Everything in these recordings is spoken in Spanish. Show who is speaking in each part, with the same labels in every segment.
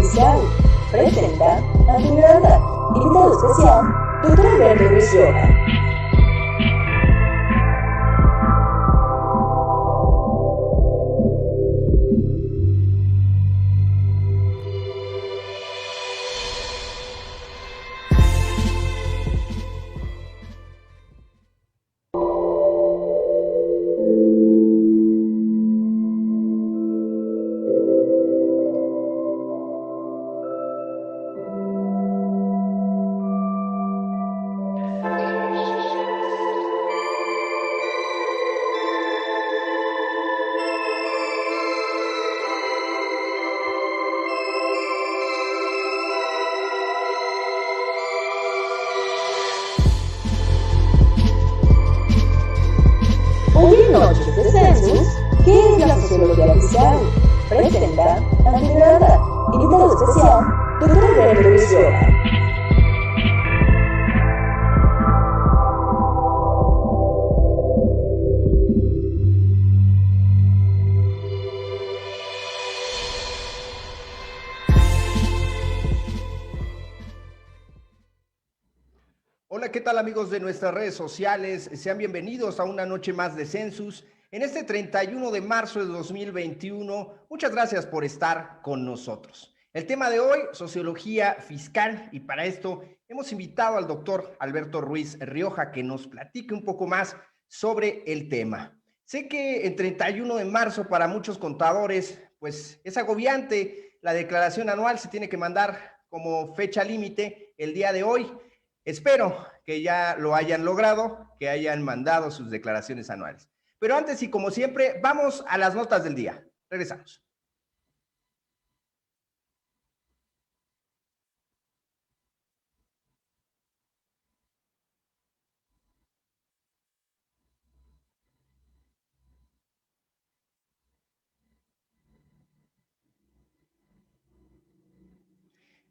Speaker 1: Oficial presenta Ante Miranda, invitado especial, Dr. Alberto Ruiz Roja. Hoy en Noches de Census, ¿qué es la sociología oficial? Presenta Ante Miranda, invitado especial, Dr. Alberto Ruiz Roja.
Speaker 2: Hola, ¿qué tal amigos de nuestras redes sociales? Sean bienvenidos a una noche más de Census. En este 31 de marzo de 2021, muchas gracias por estar con nosotros. El tema de hoy, sociología fiscal, y para esto hemos invitado al doctor Alberto Ruiz Rioja que nos platique un poco más sobre el tema. Sé que el 31 de marzo para muchos contadores, pues es agobiante. La declaración anual se tiene que mandar como fecha límite el día de hoy. Espero que ya lo hayan logrado, que hayan mandado sus declaraciones anuales. Pero antes y como siempre, vamos a las notas del día. Regresamos.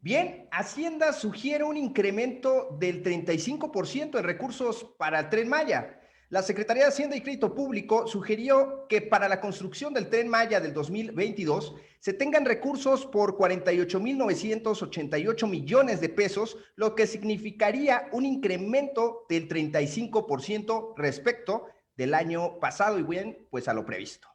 Speaker 2: Bien, Hacienda sugiere un incremento del 35% en recursos para el Tren Maya. La Secretaría de Hacienda y Crédito Público sugirió que para la construcción del Tren Maya del 2022 se tengan recursos por 48,988 millones de pesos, lo que significaría un incremento del 35% respecto del año pasado y bien, pues a lo previsto.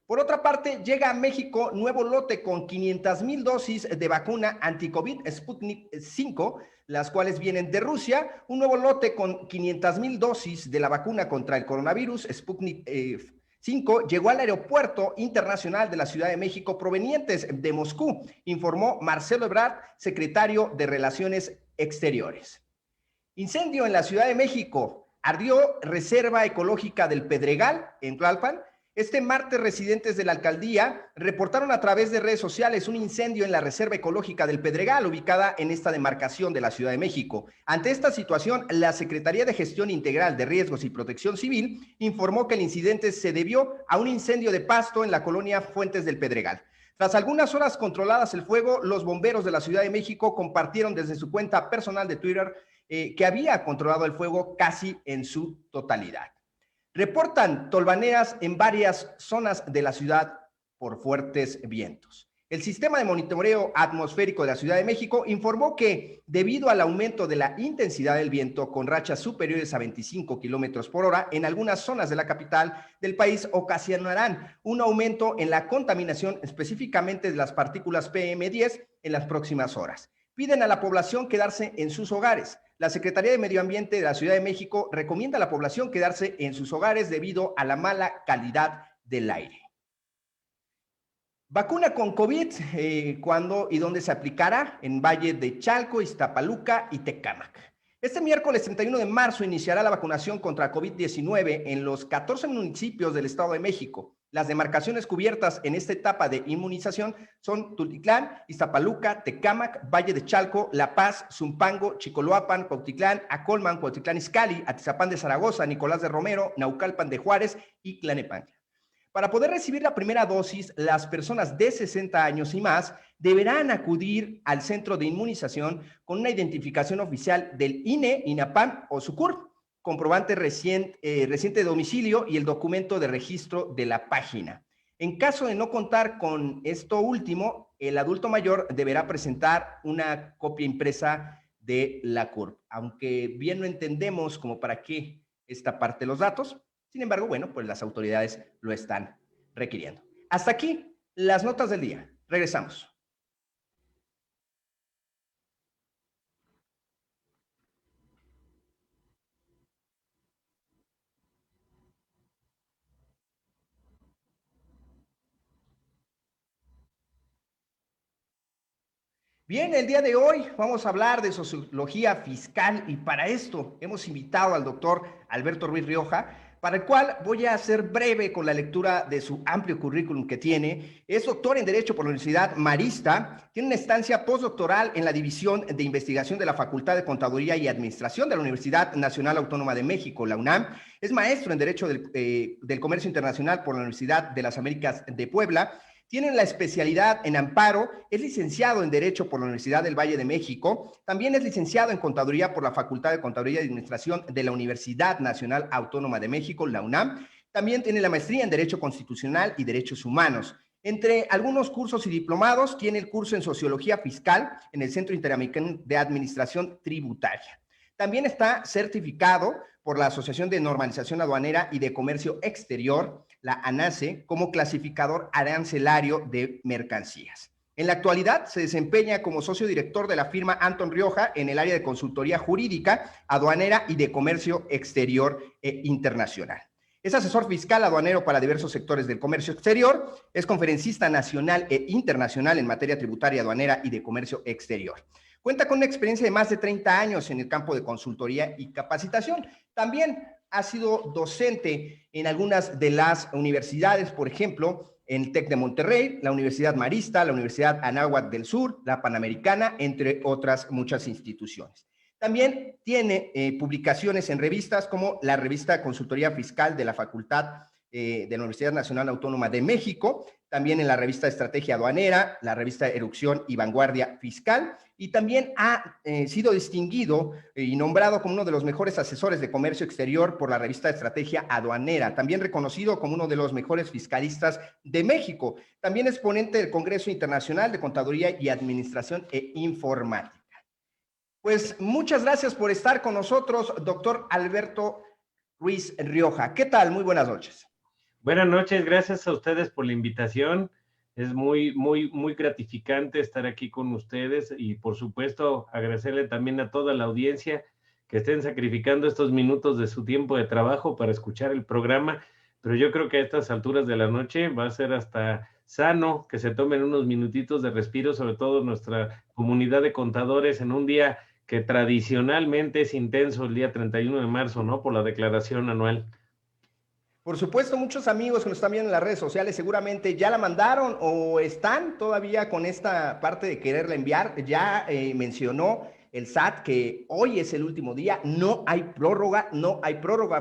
Speaker 2: Por otra parte, llega a México nuevo lote con 500,000 dosis de vacuna anti-COVID Sputnik 5, las cuales vienen de Rusia. Un nuevo lote con 500,000 dosis de la vacuna contra el coronavirus Sputnik 5 llegó al aeropuerto internacional de la Ciudad de México provenientes de Moscú, informó Marcelo Ebrard, secretario de Relaciones Exteriores. Incendio en la Ciudad de México. Ardió Reserva Ecológica del Pedregal en Tlalpan. Este martes, residentes de la alcaldía reportaron a través de redes sociales un incendio en la Reserva Ecológica del Pedregal, ubicada en esta demarcación de la Ciudad de México. Ante esta situación, la Secretaría de Gestión Integral de Riesgos y Protección Civil informó que el incidente se debió a un incendio de pasto en la colonia Fuentes del Pedregal. Tras algunas horas controladas el fuego, los bomberos de la Ciudad de México compartieron desde su cuenta personal de Twitter que había controlado el fuego casi en su totalidad. Reportan tolvaneras en varias zonas de la ciudad por fuertes vientos. El sistema de monitoreo atmosférico de la Ciudad de México informó que debido al aumento de la intensidad del viento con rachas superiores a 25 kilómetros por hora, en algunas zonas de la capital del país ocasionarán un aumento en la contaminación, específicamente de las partículas PM10 en las próximas horas. Piden a la población quedarse en sus hogares. La Secretaría de Medio Ambiente de la Ciudad de México recomienda a la población quedarse en sus hogares debido a la mala calidad del aire. Vacuna con COVID, ¿cuándo y dónde se aplicará? En Valle de Chalco, Iztapaluca y Tecámac. Este miércoles 31 de marzo iniciará la vacunación contra COVID-19 en los 14 municipios del Estado de México. Las demarcaciones cubiertas en esta etapa de inmunización son Tultitlán, Iztapaluca, Tecámac, Valle de Chalco, La Paz, Zumpango, Chicoloapan, Cuautitlán, Acolman, Cuautitlán Izcalli, Atizapán de Zaragoza, Nicolás de Romero, Naucalpan de Juárez y Tlalnepantla. Para poder recibir la primera dosis, las personas de 60 años y más deberán acudir al centro de inmunización con una identificación oficial del INE, INAPAM o SUCUR, comprobante reciente de domicilio y el documento de registro de la página. En caso de no contar con esto último, el adulto mayor deberá presentar una copia impresa de la CURP, aunque bien no entendemos como para qué esta parte de los datos. Sin embargo, bueno, pues las autoridades lo están requiriendo. Hasta aquí las notas del día. Regresamos. Bien, el día de hoy vamos a hablar de sociología fiscal y para esto hemos invitado al doctor Alberto Ruiz Rioja, para el cual voy a ser breve con la lectura de su amplio currículum que tiene. Es doctor en Derecho por la Universidad Marista, tiene una estancia postdoctoral en la División de Investigación de la Facultad de Contaduría y Administración de la Universidad Nacional Autónoma de México, la UNAM. Es maestro en Derecho del Comercio Internacional por la Universidad de las Américas de Puebla. Tiene la especialidad en amparo, es licenciado en Derecho por la Universidad del Valle de México, también es licenciado en Contaduría por la Facultad de Contaduría y Administración de la Universidad Nacional Autónoma de México, la UNAM. También tiene la maestría en Derecho Constitucional y Derechos Humanos. Entre algunos cursos y diplomados, tiene el curso en Sociología Fiscal en el Centro Interamericano de Administración Tributaria. También está certificado por la Asociación de Normalización Aduanera y de Comercio Exterior, la ANACE, como clasificador arancelario de mercancías. En la actualidad se desempeña como socio director de la firma Anton Rioja en el área de consultoría jurídica, aduanera y de comercio exterior e internacional. Es asesor fiscal aduanero para diversos sectores del comercio exterior, es conferencista nacional e internacional en materia tributaria, aduanera y de comercio exterior. Cuenta con una experiencia de más de 30 años en el campo de consultoría y capacitación. También ha sido docente en algunas de las universidades, por ejemplo, en el TEC de Monterrey, la Universidad Marista, la Universidad Anáhuac del Sur, la Panamericana, entre otras muchas instituciones. También tiene publicaciones en revistas como la revista Consultoría Fiscal de la Facultad de la Universidad Nacional Autónoma de México, también en la revista Estrategia Aduanera, la revista Erupción y Vanguardia Fiscal, y también ha sido distinguido y nombrado como uno de los mejores asesores de comercio exterior por la revista Estrategia Aduanera, también reconocido como uno de los mejores fiscalistas de México, también es ponente del Congreso Internacional de Contaduría y Administración e Informática. Pues muchas gracias por estar con nosotros, doctor Alberto Ruiz Rioja. ¿Qué tal? Muy buenas noches.
Speaker 3: Buenas noches, gracias a ustedes por la invitación. Es muy gratificante estar aquí con ustedes y, por supuesto, agradecerle también a toda la audiencia que estén sacrificando estos minutos de su tiempo de trabajo para escuchar el programa. Pero yo creo que a estas alturas de la noche va a ser hasta sano que se tomen unos minutitos de respiro, sobre todo nuestra comunidad de contadores en un día que tradicionalmente es intenso, el día 31 de marzo, ¿no? Por la declaración anual.
Speaker 2: Por supuesto, muchos amigos que nos están viendo en las redes sociales seguramente ya la mandaron o están todavía con esta parte de quererla enviar. Ya mencionó el SAT que hoy es el último día, no hay prórroga,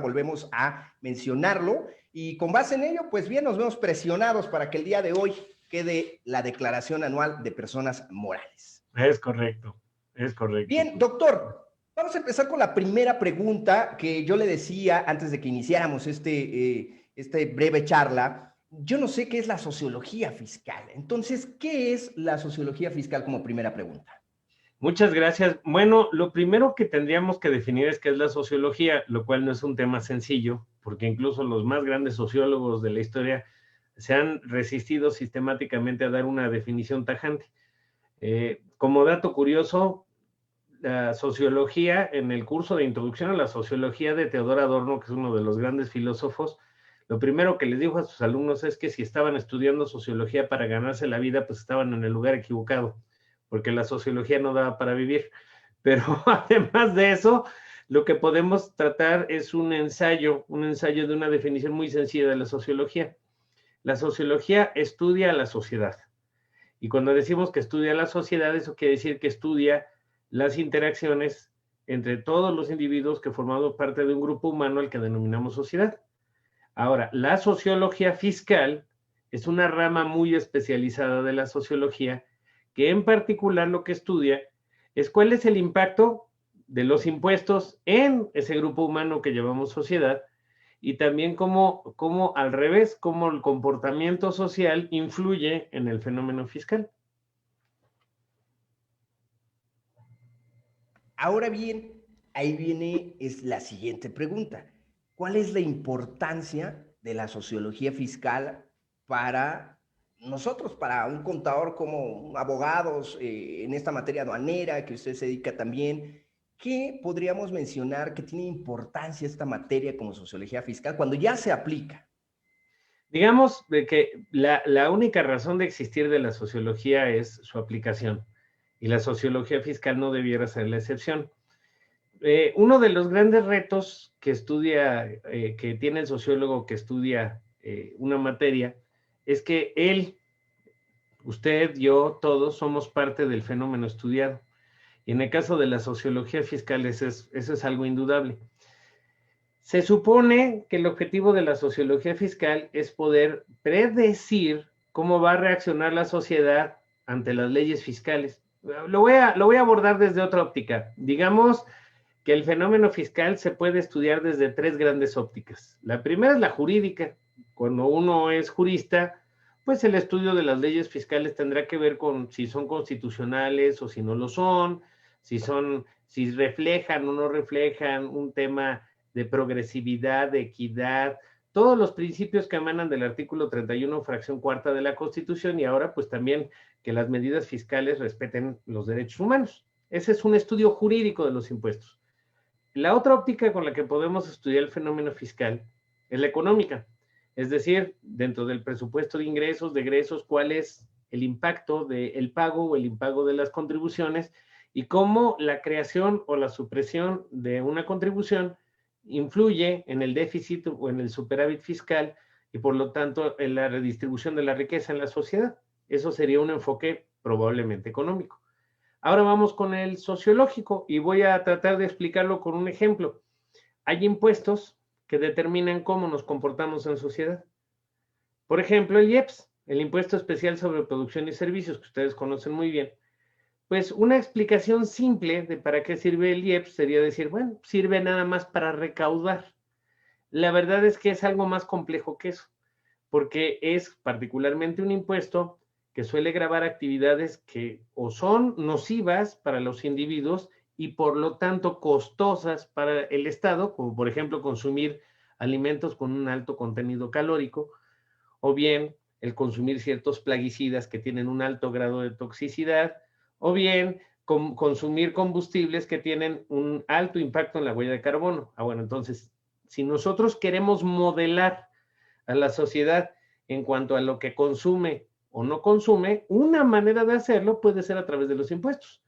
Speaker 2: volvemos a mencionarlo. Y con base en ello, pues bien, nos vemos presionados para que el día de hoy quede la declaración anual de personas morales.
Speaker 3: Es correcto, es correcto.
Speaker 2: Bien, doctor. Vamos a empezar con la primera pregunta que yo le decía antes de que iniciáramos este breve charla. Yo no sé qué es la sociología fiscal. Entonces, ¿qué es la sociología fiscal como primera pregunta?
Speaker 3: Muchas gracias. Bueno, lo primero que tendríamos que definir es qué es la sociología, lo cual no es un tema sencillo, porque incluso los más grandes sociólogos de la historia se han resistido sistemáticamente a dar una definición tajante. Como dato curioso, la sociología, en el curso de introducción a la sociología de Theodor Adorno, que es uno de los grandes filósofos, lo primero que les dijo a sus alumnos es que si estaban estudiando sociología para ganarse la vida, pues estaban en el lugar equivocado, porque la sociología no daba para vivir. Pero además de eso, lo que podemos tratar es un ensayo de una definición muy sencilla de la sociología. La sociología estudia a la sociedad. Y cuando decimos que estudia a la sociedad, eso quiere decir que estudia las interacciones entre todos los individuos que formamos parte de un grupo humano al que denominamos sociedad. Ahora, la sociología fiscal es una rama muy especializada de la sociología que en particular lo que estudia es cuál es el impacto de los impuestos en ese grupo humano que llamamos sociedad y también cómo al revés, cómo el comportamiento social influye en el fenómeno fiscal.
Speaker 2: Ahora bien, ahí viene es la siguiente pregunta. ¿Cuál es la importancia de la sociología fiscal para nosotros, para un contador como abogados en esta materia aduanera que usted se dedica también? ¿Qué podríamos mencionar que tiene importancia esta materia como sociología fiscal cuando ya se aplica?
Speaker 3: Digamos de que la única razón de existir de la sociología es su aplicación, y la sociología fiscal no debiera ser la excepción. Uno de los grandes retos que que tiene el sociólogo que estudia una materia, es que él, usted, yo, todos somos parte del fenómeno estudiado. Y en el caso de la sociología fiscal, eso es algo indudable. Se supone que el objetivo de la sociología fiscal es poder predecir cómo va a reaccionar la sociedad ante las leyes fiscales. Lo voy a abordar desde otra óptica. Digamos que el fenómeno fiscal se puede estudiar desde tres grandes ópticas. La primera es la jurídica. Cuando uno es jurista, pues el estudio de las leyes fiscales tendrá que ver con si son constitucionales o si no lo son, si reflejan o no reflejan un tema de progresividad, de equidad, todos los principios que emanan del artículo 31, fracción cuarta de la Constitución, y ahora pues también que las medidas fiscales respeten los derechos humanos. Ese es un estudio jurídico de los impuestos. La otra óptica con la que podemos estudiar el fenómeno fiscal es la económica, es decir, dentro del presupuesto de ingresos, de egresos, cuál es el impacto del pago o el impago de las contribuciones y cómo la creación o la supresión de una contribución influye en el déficit o en el superávit fiscal y por lo tanto en la redistribución de la riqueza en la sociedad. Eso sería un enfoque probablemente económico. Ahora vamos con el sociológico y voy a tratar de explicarlo con un ejemplo. Hay impuestos que determinan cómo nos comportamos en sociedad. Por ejemplo, el IEPS, el Impuesto Especial sobre Producción y Servicios, que ustedes conocen muy bien. Pues una explicación simple de para qué sirve el IEPS sería decir, bueno, sirve nada más para recaudar. La verdad es que es algo más complejo que eso, porque es particularmente un impuesto que suele gravar actividades que o son nocivas para los individuos y por lo tanto costosas para el Estado, como por ejemplo consumir alimentos con un alto contenido calórico, o bien el consumir ciertos plaguicidas que tienen un alto grado de toxicidad, o bien consumir combustibles que tienen un alto impacto en la huella de carbono. Bueno, entonces, si nosotros queremos modelar a la sociedad en cuanto a lo que consume o no consume, una manera de hacerlo puede ser a través de los impuestos.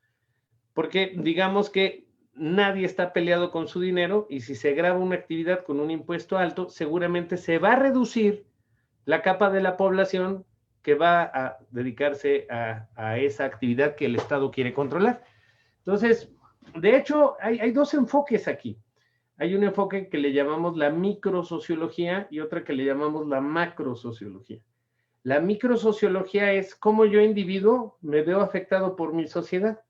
Speaker 3: Porque digamos que nadie está peleado con su dinero y si se grava una actividad con un impuesto alto, seguramente se va a reducir la capa de la población que va a dedicarse a esa actividad que el Estado quiere controlar. Entonces, de hecho, hay dos enfoques aquí. Hay un enfoque que le llamamos la microsociología y otra que le llamamos la macrosociología. La microsociología es cómo yo individuo me veo afectado por mi sociedad.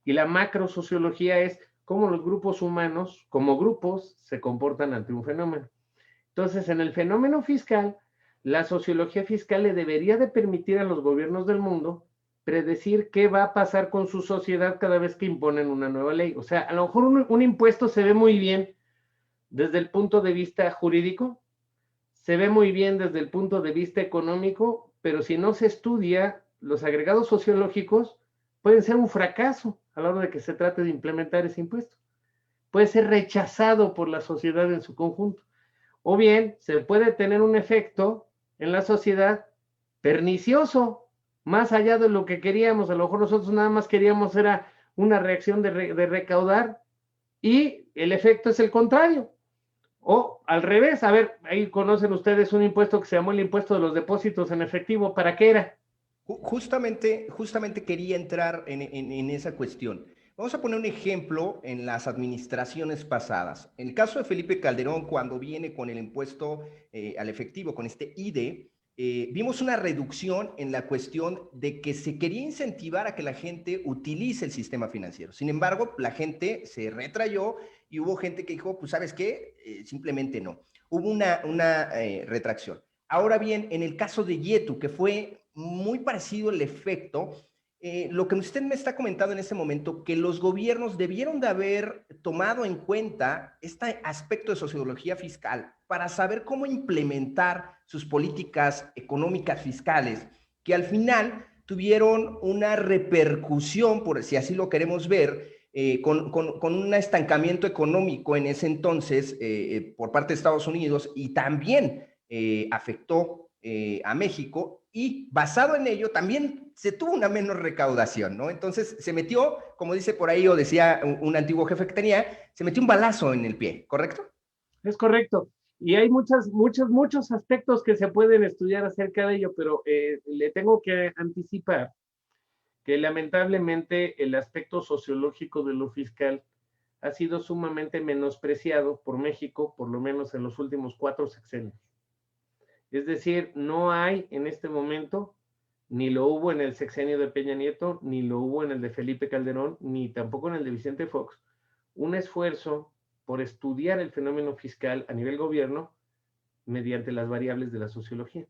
Speaker 3: Y la macrosociología es cómo los grupos humanos, como grupos, se comportan ante un fenómeno. Entonces, en el fenómeno fiscal, la sociología fiscal le debería de permitir a los gobiernos del mundo predecir qué va a pasar con su sociedad cada vez que imponen una nueva ley. O sea, a lo mejor un impuesto se ve muy bien desde el punto de vista jurídico, se ve muy bien desde el punto de vista económico, pero si no se estudia, los agregados sociológicos pueden ser un fracaso a la hora de que se trate de implementar ese impuesto. Puede ser rechazado por la sociedad en su conjunto. O bien, se puede tener un efecto en la sociedad pernicioso, más allá de lo que queríamos. A lo mejor nosotros nada más queríamos era una reacción de recaudar y el efecto es el contrario. O al revés, a ver, ahí conocen ustedes un impuesto que se llamó el impuesto de los depósitos en efectivo. ¿Para qué era?
Speaker 2: Justamente quería entrar en esa cuestión. Vamos a poner un ejemplo en las administraciones pasadas. En el caso de Felipe Calderón, cuando viene con el impuesto al efectivo, con este IDE, vimos una reducción en la cuestión de que se quería incentivar a que la gente utilice el sistema financiero. Sin embargo, la gente se retrayó y hubo gente que dijo, pues, ¿sabes qué? Simplemente no. hubo una retracción. Ahora bien, en el caso de Yetu, que fue muy parecido el efecto, lo que usted me está comentando en este momento, que los gobiernos debieron de haber tomado en cuenta este aspecto de sociología fiscal para saber cómo implementar sus políticas económicas fiscales, que al final tuvieron una repercusión, por si así lo queremos ver, con un estancamiento económico en ese entonces por parte de Estados Unidos y también afectó a México y basado en ello también se tuvo una menor recaudación, ¿no? Entonces se metió, como dice por ahí o decía un antiguo jefe que tenía, se metió un balazo en el pie, ¿correcto?
Speaker 3: Es correcto. Y hay muchos aspectos que se pueden estudiar acerca de ello, pero le tengo que anticipar que lamentablemente el aspecto sociológico de lo fiscal ha sido sumamente menospreciado por México, por lo menos en los últimos 4 sexenios. Es decir, no hay en este momento, ni lo hubo en el sexenio de Peña Nieto, ni lo hubo en el de Felipe Calderón, ni tampoco en el de Vicente Fox, un esfuerzo por estudiar el fenómeno fiscal a nivel gobierno mediante las variables de la sociología.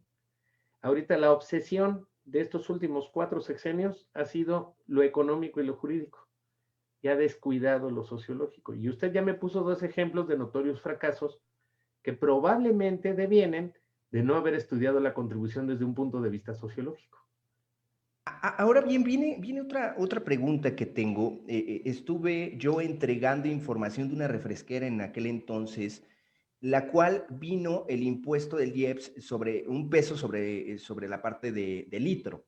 Speaker 3: Ahorita la obsesión de estos últimos 4 sexenios ha sido lo económico y lo jurídico, y ha descuidado lo sociológico. Y usted ya me puso 2 ejemplos de notorios fracasos que probablemente devienen de no haber estudiado la contribución desde un punto de vista sociológico.
Speaker 2: Ahora bien, viene otra pregunta que tengo. Estuve yo entregando información de una refresquera en aquel entonces, la cual vino el impuesto del IEPS sobre un peso sobre la parte de litro.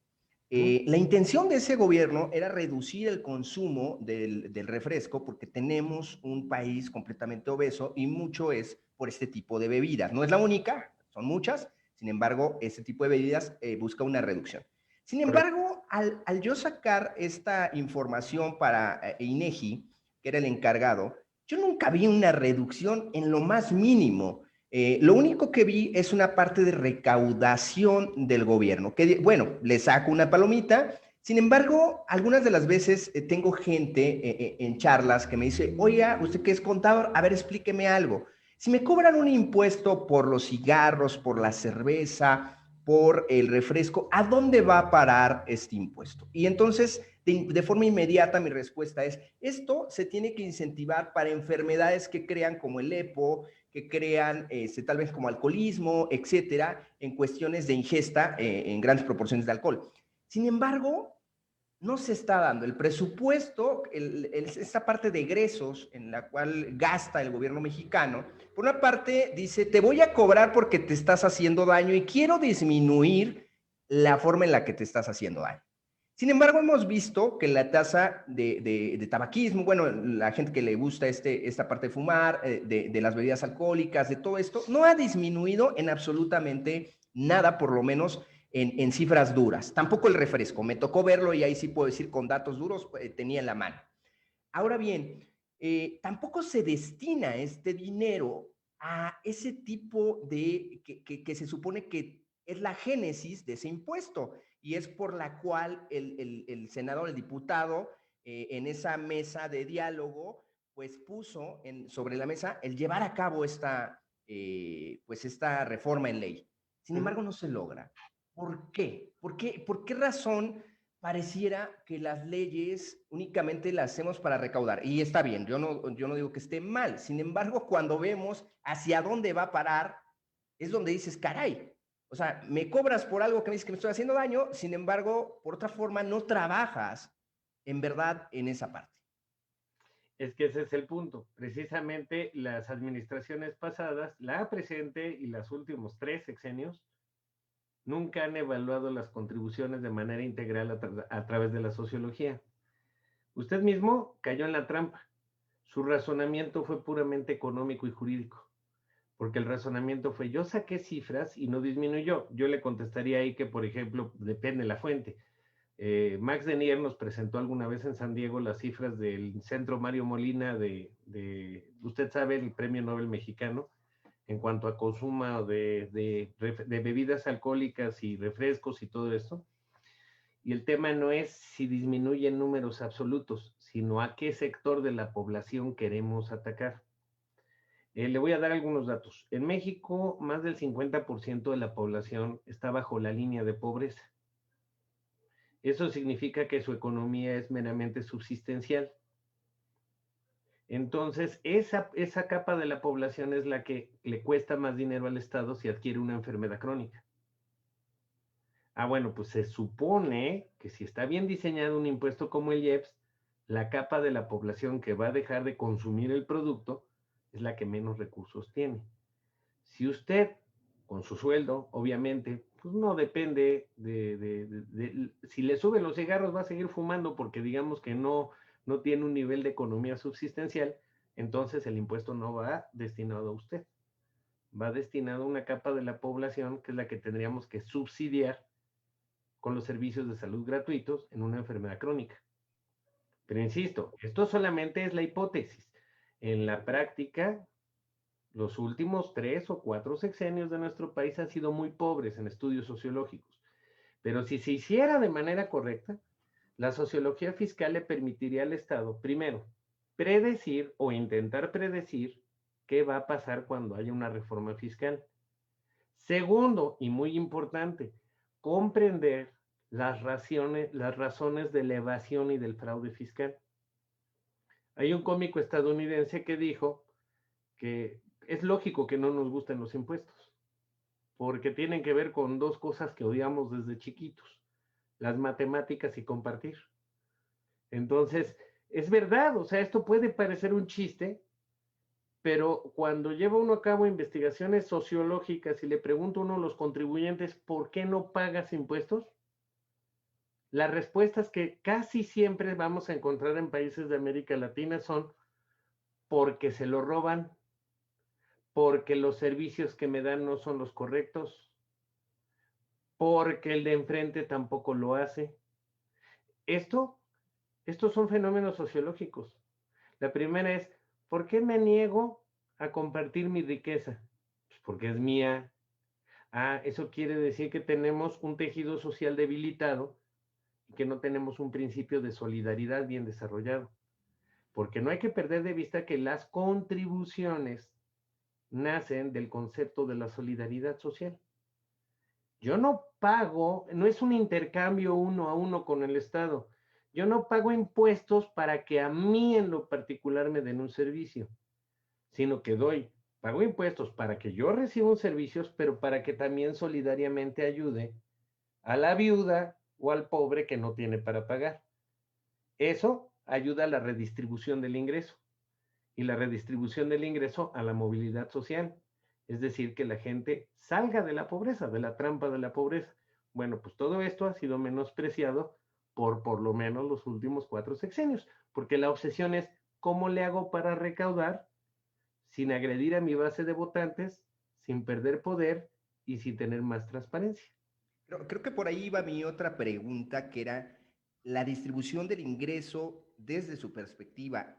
Speaker 2: La intención de ese gobierno era reducir el consumo del refresco porque tenemos un país completamente obeso y mucho es por este tipo de bebidas. No es la única, son muchas, sin embargo, este tipo de bebidas busca una reducción. Sin embargo, al yo sacar esta información para INEGI, que era el encargado, yo nunca vi una reducción en lo más mínimo. Lo único que vi es una parte de recaudación del gobierno, que bueno, le saco una palomita. Sin embargo, algunas de las veces tengo gente en charlas que me dice, oiga, usted que es contador, a ver, explíqueme algo. Si me cobran un impuesto por los cigarros, por la cerveza, por el refresco, ¿a dónde va a parar este impuesto? Y entonces, de forma inmediata, mi respuesta es, esto se tiene que incentivar para enfermedades que crean como el EPO, que crean tal vez como alcoholismo, etcétera, en cuestiones de ingesta en grandes proporciones de alcohol. Sin embargo, no se está dando el presupuesto, esta parte de egresos en la cual gasta el gobierno mexicano. Por una parte dice, te voy a cobrar porque te estás haciendo daño y quiero disminuir la forma en la que te estás haciendo daño. Sin embargo, hemos visto que la tasa de tabaquismo, bueno, la gente que le gusta esta parte de fumar, de las bebidas alcohólicas, de todo esto, no ha disminuido en absolutamente nada, por lo menos en cifras duras. Tampoco el refresco, me tocó verlo y ahí sí puedo decir con datos duros, tenía en la mano. Ahora bien, tampoco se destina este dinero a ese tipo de, que se supone que es la génesis de ese impuesto y es por la cual el senador, el diputado, en esa mesa de diálogo, pues puso sobre la mesa el llevar a cabo pues esta reforma en ley. Sin embargo, no se logra. ¿Por qué? ¿Por qué razón pareciera que las leyes únicamente las hacemos para recaudar? Y está bien, yo no digo que esté mal. Sin embargo, cuando vemos hacia dónde va a parar, es donde dices, caray, o sea, me cobras por algo que me dices que me estoy haciendo daño, sin embargo, por otra forma, no trabajas en verdad en esa parte.
Speaker 3: Es que ese es el punto. Precisamente las administraciones pasadas, la presente y los últimos 3 sexenios, nunca han evaluado las contribuciones de manera integral a través de la sociología. Usted mismo cayó en la trampa. Su razonamiento fue puramente económico y jurídico, porque el razonamiento fue, yo saqué cifras y no disminuyó. Yo le contestaría ahí que, por ejemplo, depende la fuente. Max Denier nos presentó alguna vez en San Diego las cifras del Centro Mario Molina usted sabe, el Premio Nobel mexicano, en cuanto a consumo de bebidas alcohólicas y refrescos y todo esto. Y el tema no es si disminuyen números absolutos, sino a qué sector de la población queremos atacar. Le voy a dar algunos datos. En México, más del 50% de la población está bajo la línea de pobreza. Eso significa que su economía es meramente subsistencial. Entonces, esa capa de la población es la que le cuesta más dinero al Estado si adquiere una enfermedad crónica. Bueno, pues se supone que si está bien diseñado un impuesto como el IEPS, la capa de la población que va a dejar de consumir el producto es la que menos recursos tiene. Si usted, con su sueldo, obviamente, pues no depende si le suben los cigarros va a seguir fumando porque digamos que no tiene un nivel de economía subsistencial, entonces el impuesto no va destinado a usted. Va destinado a una capa de la población que es la que tendríamos que subsidiar con los servicios de salud gratuitos en una enfermedad crónica. Pero insisto, esto solamente es la hipótesis. En la práctica, los últimos 3 o 4 sexenios de nuestro país han sido muy pobres en estudios sociológicos. Pero si se hiciera de manera correcta, la sociología fiscal le permitiría al Estado, primero, predecir o intentar predecir qué va a pasar cuando haya una reforma fiscal. Segundo, y muy importante, comprender las razones de la evasión y del fraude fiscal. Hay un cómico estadounidense que dijo que es lógico que no nos gusten los impuestos, porque tienen que ver con dos cosas que odiamos desde chiquitos, las matemáticas y compartir. Entonces, es verdad, o sea, esto puede parecer un chiste, pero cuando lleva uno a cabo investigaciones sociológicas y le pregunta a uno a los contribuyentes, ¿por qué no pagas impuestos? Las respuestas que casi siempre vamos a encontrar en países de América Latina son porque se lo roban, porque los servicios que me dan no son los correctos, porque el de enfrente tampoco lo hace. Estos son fenómenos sociológicos. La primera es, ¿por qué me niego a compartir mi riqueza? Pues porque es mía. Eso quiere decir que tenemos un tejido social debilitado y que no tenemos un principio de solidaridad bien desarrollado. Porque no hay que perder de vista que las contribuciones nacen del concepto de la solidaridad social. Yo no pago, no es un intercambio uno a uno con el Estado. Yo no pago impuestos para que a mí en lo particular me den un servicio, sino que pago impuestos para que yo reciba un servicio, pero para que también solidariamente ayude a la viuda o al pobre que no tiene para pagar. Eso ayuda a la redistribución del ingreso y la redistribución del ingreso a la movilidad social. Es decir, que la gente salga de la pobreza, de la trampa de la pobreza. Bueno, pues todo esto ha sido menospreciado por lo menos los últimos 4 sexenios, porque la obsesión es cómo le hago para recaudar sin agredir a mi base de votantes, sin perder poder y sin tener más transparencia.
Speaker 2: Creo que por ahí iba mi otra pregunta, que era la distribución del ingreso desde su perspectiva.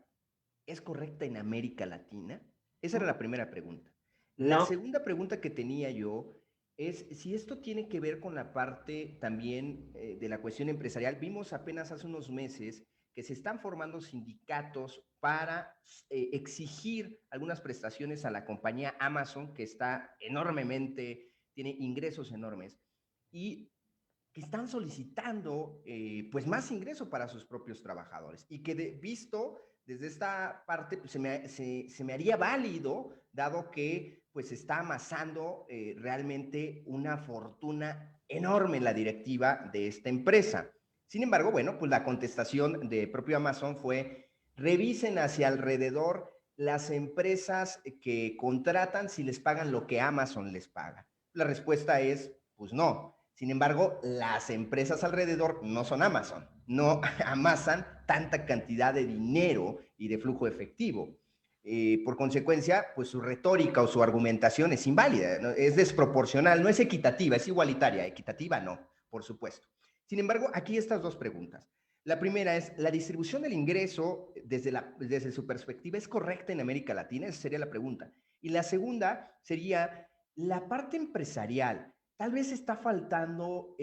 Speaker 2: ¿Es correcta en América Latina? Esa era la primera pregunta. La
Speaker 3: No,
Speaker 2: segunda pregunta que tenía yo es si esto tiene que ver con la parte también de la cuestión empresarial. Vimos apenas hace unos meses que se están formando sindicatos para exigir algunas prestaciones a la compañía Amazon, que está enormemente, tiene ingresos enormes, y que están solicitando pues más ingreso para sus propios trabajadores y que visto desde esta parte pues, se me haría válido, dado que pues está amasando realmente una fortuna enorme en la directiva de esta empresa. Sin embargo, bueno, pues la contestación de propio Amazon fue: revisen hacia alrededor las empresas que contratan si les pagan lo que Amazon les paga. La respuesta es, pues no. Sin embargo, las empresas alrededor no son Amazon, no amasan tanta cantidad de dinero y de flujo efectivo. Por consecuencia, pues su retórica o su argumentación es inválida, ¿no? Es desproporcional, no es equitativa, es igualitaria, equitativa no, por supuesto. Sin embargo, aquí estas dos preguntas. La primera es, ¿la distribución del ingreso desde su perspectiva es correcta en América Latina? Esa sería la pregunta. Y la segunda sería, la parte empresarial, tal vez está faltando,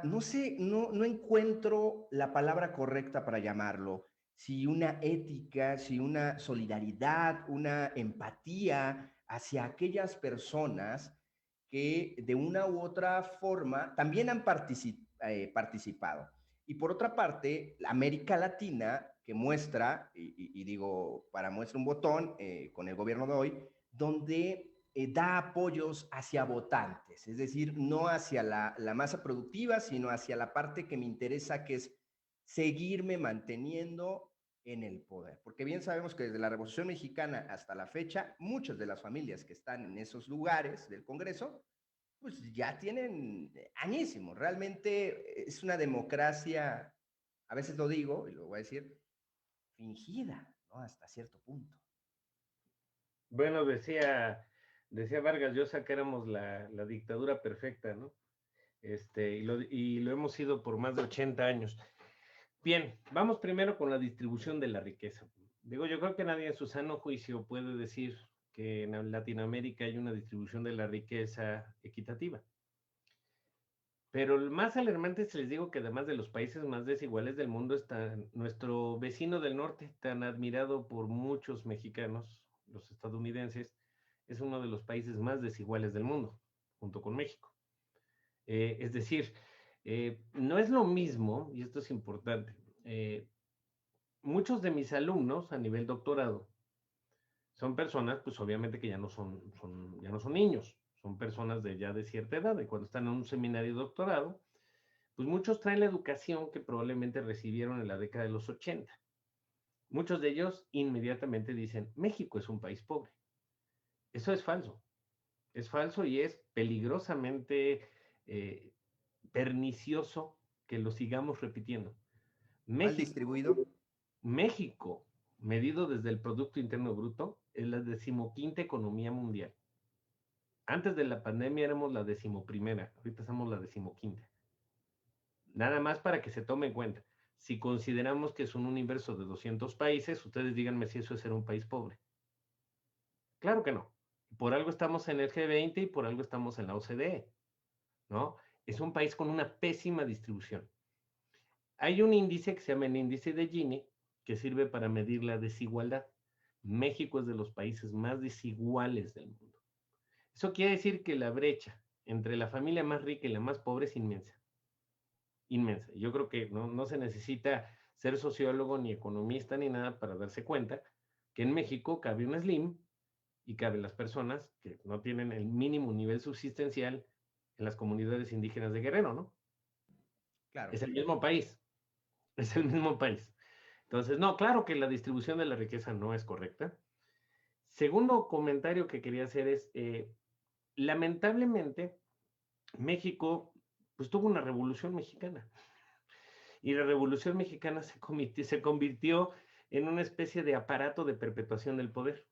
Speaker 2: no sé, no encuentro la palabra correcta para llamarlo, si una ética, si una solidaridad, una empatía hacia aquellas personas que de una u otra forma también han participado. Y por otra parte, la América Latina, que muestra, y digo, para muestra un botón con el gobierno de hoy, donde da apoyos hacia votantes, es decir, no hacia la masa productiva, sino hacia la parte que me interesa, que es seguirme manteniendo en el poder. Porque bien sabemos que desde la Revolución Mexicana hasta la fecha, muchas de las familias que están en esos lugares del Congreso, pues ya tienen añísimos. Realmente es una democracia, a veces lo digo y lo voy a decir, fingida, ¿no? Hasta cierto punto.
Speaker 3: Bueno, decía Vargas Llosa que éramos la dictadura perfecta, ¿no? Y lo hemos sido por más de 80 años. Bien, vamos primero con la distribución de la riqueza. Digo, yo creo que nadie en su sano juicio puede decir que en Latinoamérica hay una distribución de la riqueza equitativa. Pero el más alarmante es, les digo, que además de los países más desiguales del mundo, está nuestro vecino del norte, tan admirado por muchos mexicanos, los estadounidenses, es uno de los países más desiguales del mundo, junto con México. Es decir, no es lo mismo, y esto es importante, muchos de mis alumnos a nivel doctorado son personas, pues obviamente que ya no son niños, son personas ya de cierta edad, y cuando están en un seminario de doctorado, pues muchos traen la educación que probablemente recibieron en la década de los 80. Muchos de ellos inmediatamente dicen, México es un país pobre. Eso es falso y es peligrosamente pernicioso que lo sigamos repitiendo.
Speaker 2: Mal distribuido.
Speaker 3: México, medido desde el Producto Interno Bruto, es la 15ª economía mundial. Antes de la pandemia éramos la 11ª, ahorita somos la 15ª. Nada más para que se tome en cuenta. Si consideramos que es un universo de 200 países, ustedes díganme si eso es ser un país pobre. Claro que no. Por algo estamos en el G20 y por algo estamos en la OCDE, ¿no? Es un país con una pésima distribución. Hay un índice que se llama el índice de Gini, que sirve para medir la desigualdad. México es de los países más desiguales del mundo. Eso quiere decir que la brecha entre la familia más rica y la más pobre es inmensa. Inmensa. Yo creo que no se necesita ser sociólogo, ni economista, ni nada para darse cuenta que en México cabe un Slim y caben las personas que no tienen el mínimo nivel subsistencial en las comunidades indígenas de Guerrero, ¿no?
Speaker 2: Claro.
Speaker 3: Es el mismo país. Es el mismo país. Entonces, no, claro que la distribución de la riqueza no es correcta. Segundo comentario que quería hacer es, lamentablemente, México pues tuvo una revolución mexicana. Y la revolución mexicana se convirtió en una especie de aparato de perpetuación del poder.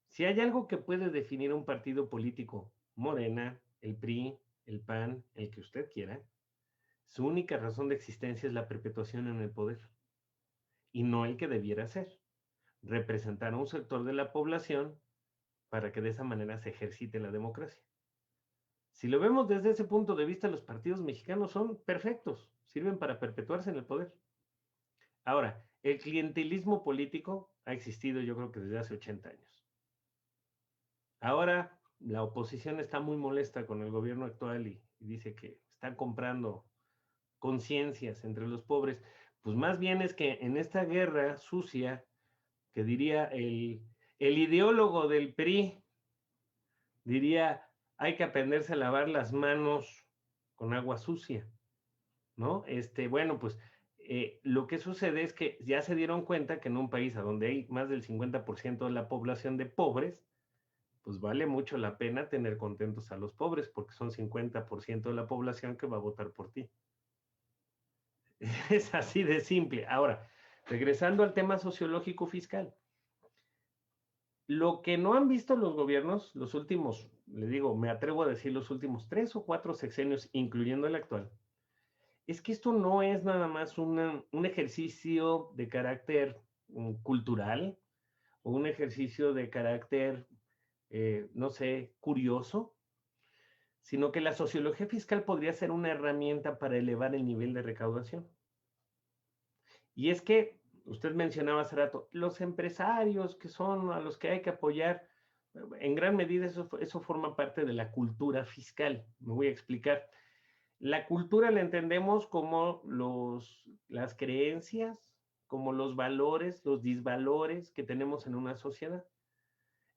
Speaker 3: Si hay algo que puede definir un partido político, Morena, el PRI, el PAN, el que usted quiera, su única razón de existencia es la perpetuación en el poder. Y no el que debiera ser. Representar a un sector de la población para que de esa manera se ejercite la democracia. Si lo vemos desde ese punto de vista, los partidos mexicanos son perfectos, sirven para perpetuarse en el poder. Ahora, el clientelismo político ha existido yo creo que desde hace 80 años. Ahora la oposición está muy molesta con el gobierno actual y dice que están comprando conciencias entre los pobres. Pues más bien es que en esta guerra sucia, que diría el ideólogo del PRI, diría, hay que aprenderse a lavar las manos con agua sucia, ¿no? Bueno, pues lo que sucede es que ya se dieron cuenta que en un país a donde hay más del 50% de la población de pobres, pues vale mucho la pena tener contentos a los pobres, porque son 50% de la población que va a votar por ti. Es así de simple. Ahora, regresando al tema sociológico fiscal. Lo que no han visto los gobiernos, los últimos, le digo, me atrevo a decir los últimos 3 o 4 sexenios, incluyendo el actual, es que esto no es nada más un ejercicio de carácter cultural o un ejercicio de carácter, no sé, curioso, sino que la sociología fiscal podría ser una herramienta para elevar el nivel de recaudación. Y es que usted mencionaba hace rato, los empresarios que son a los que hay que apoyar, en gran medida eso forma parte de la cultura fiscal. Me voy a explicar. La cultura la entendemos como las creencias, como los valores, los disvalores que tenemos en una sociedad.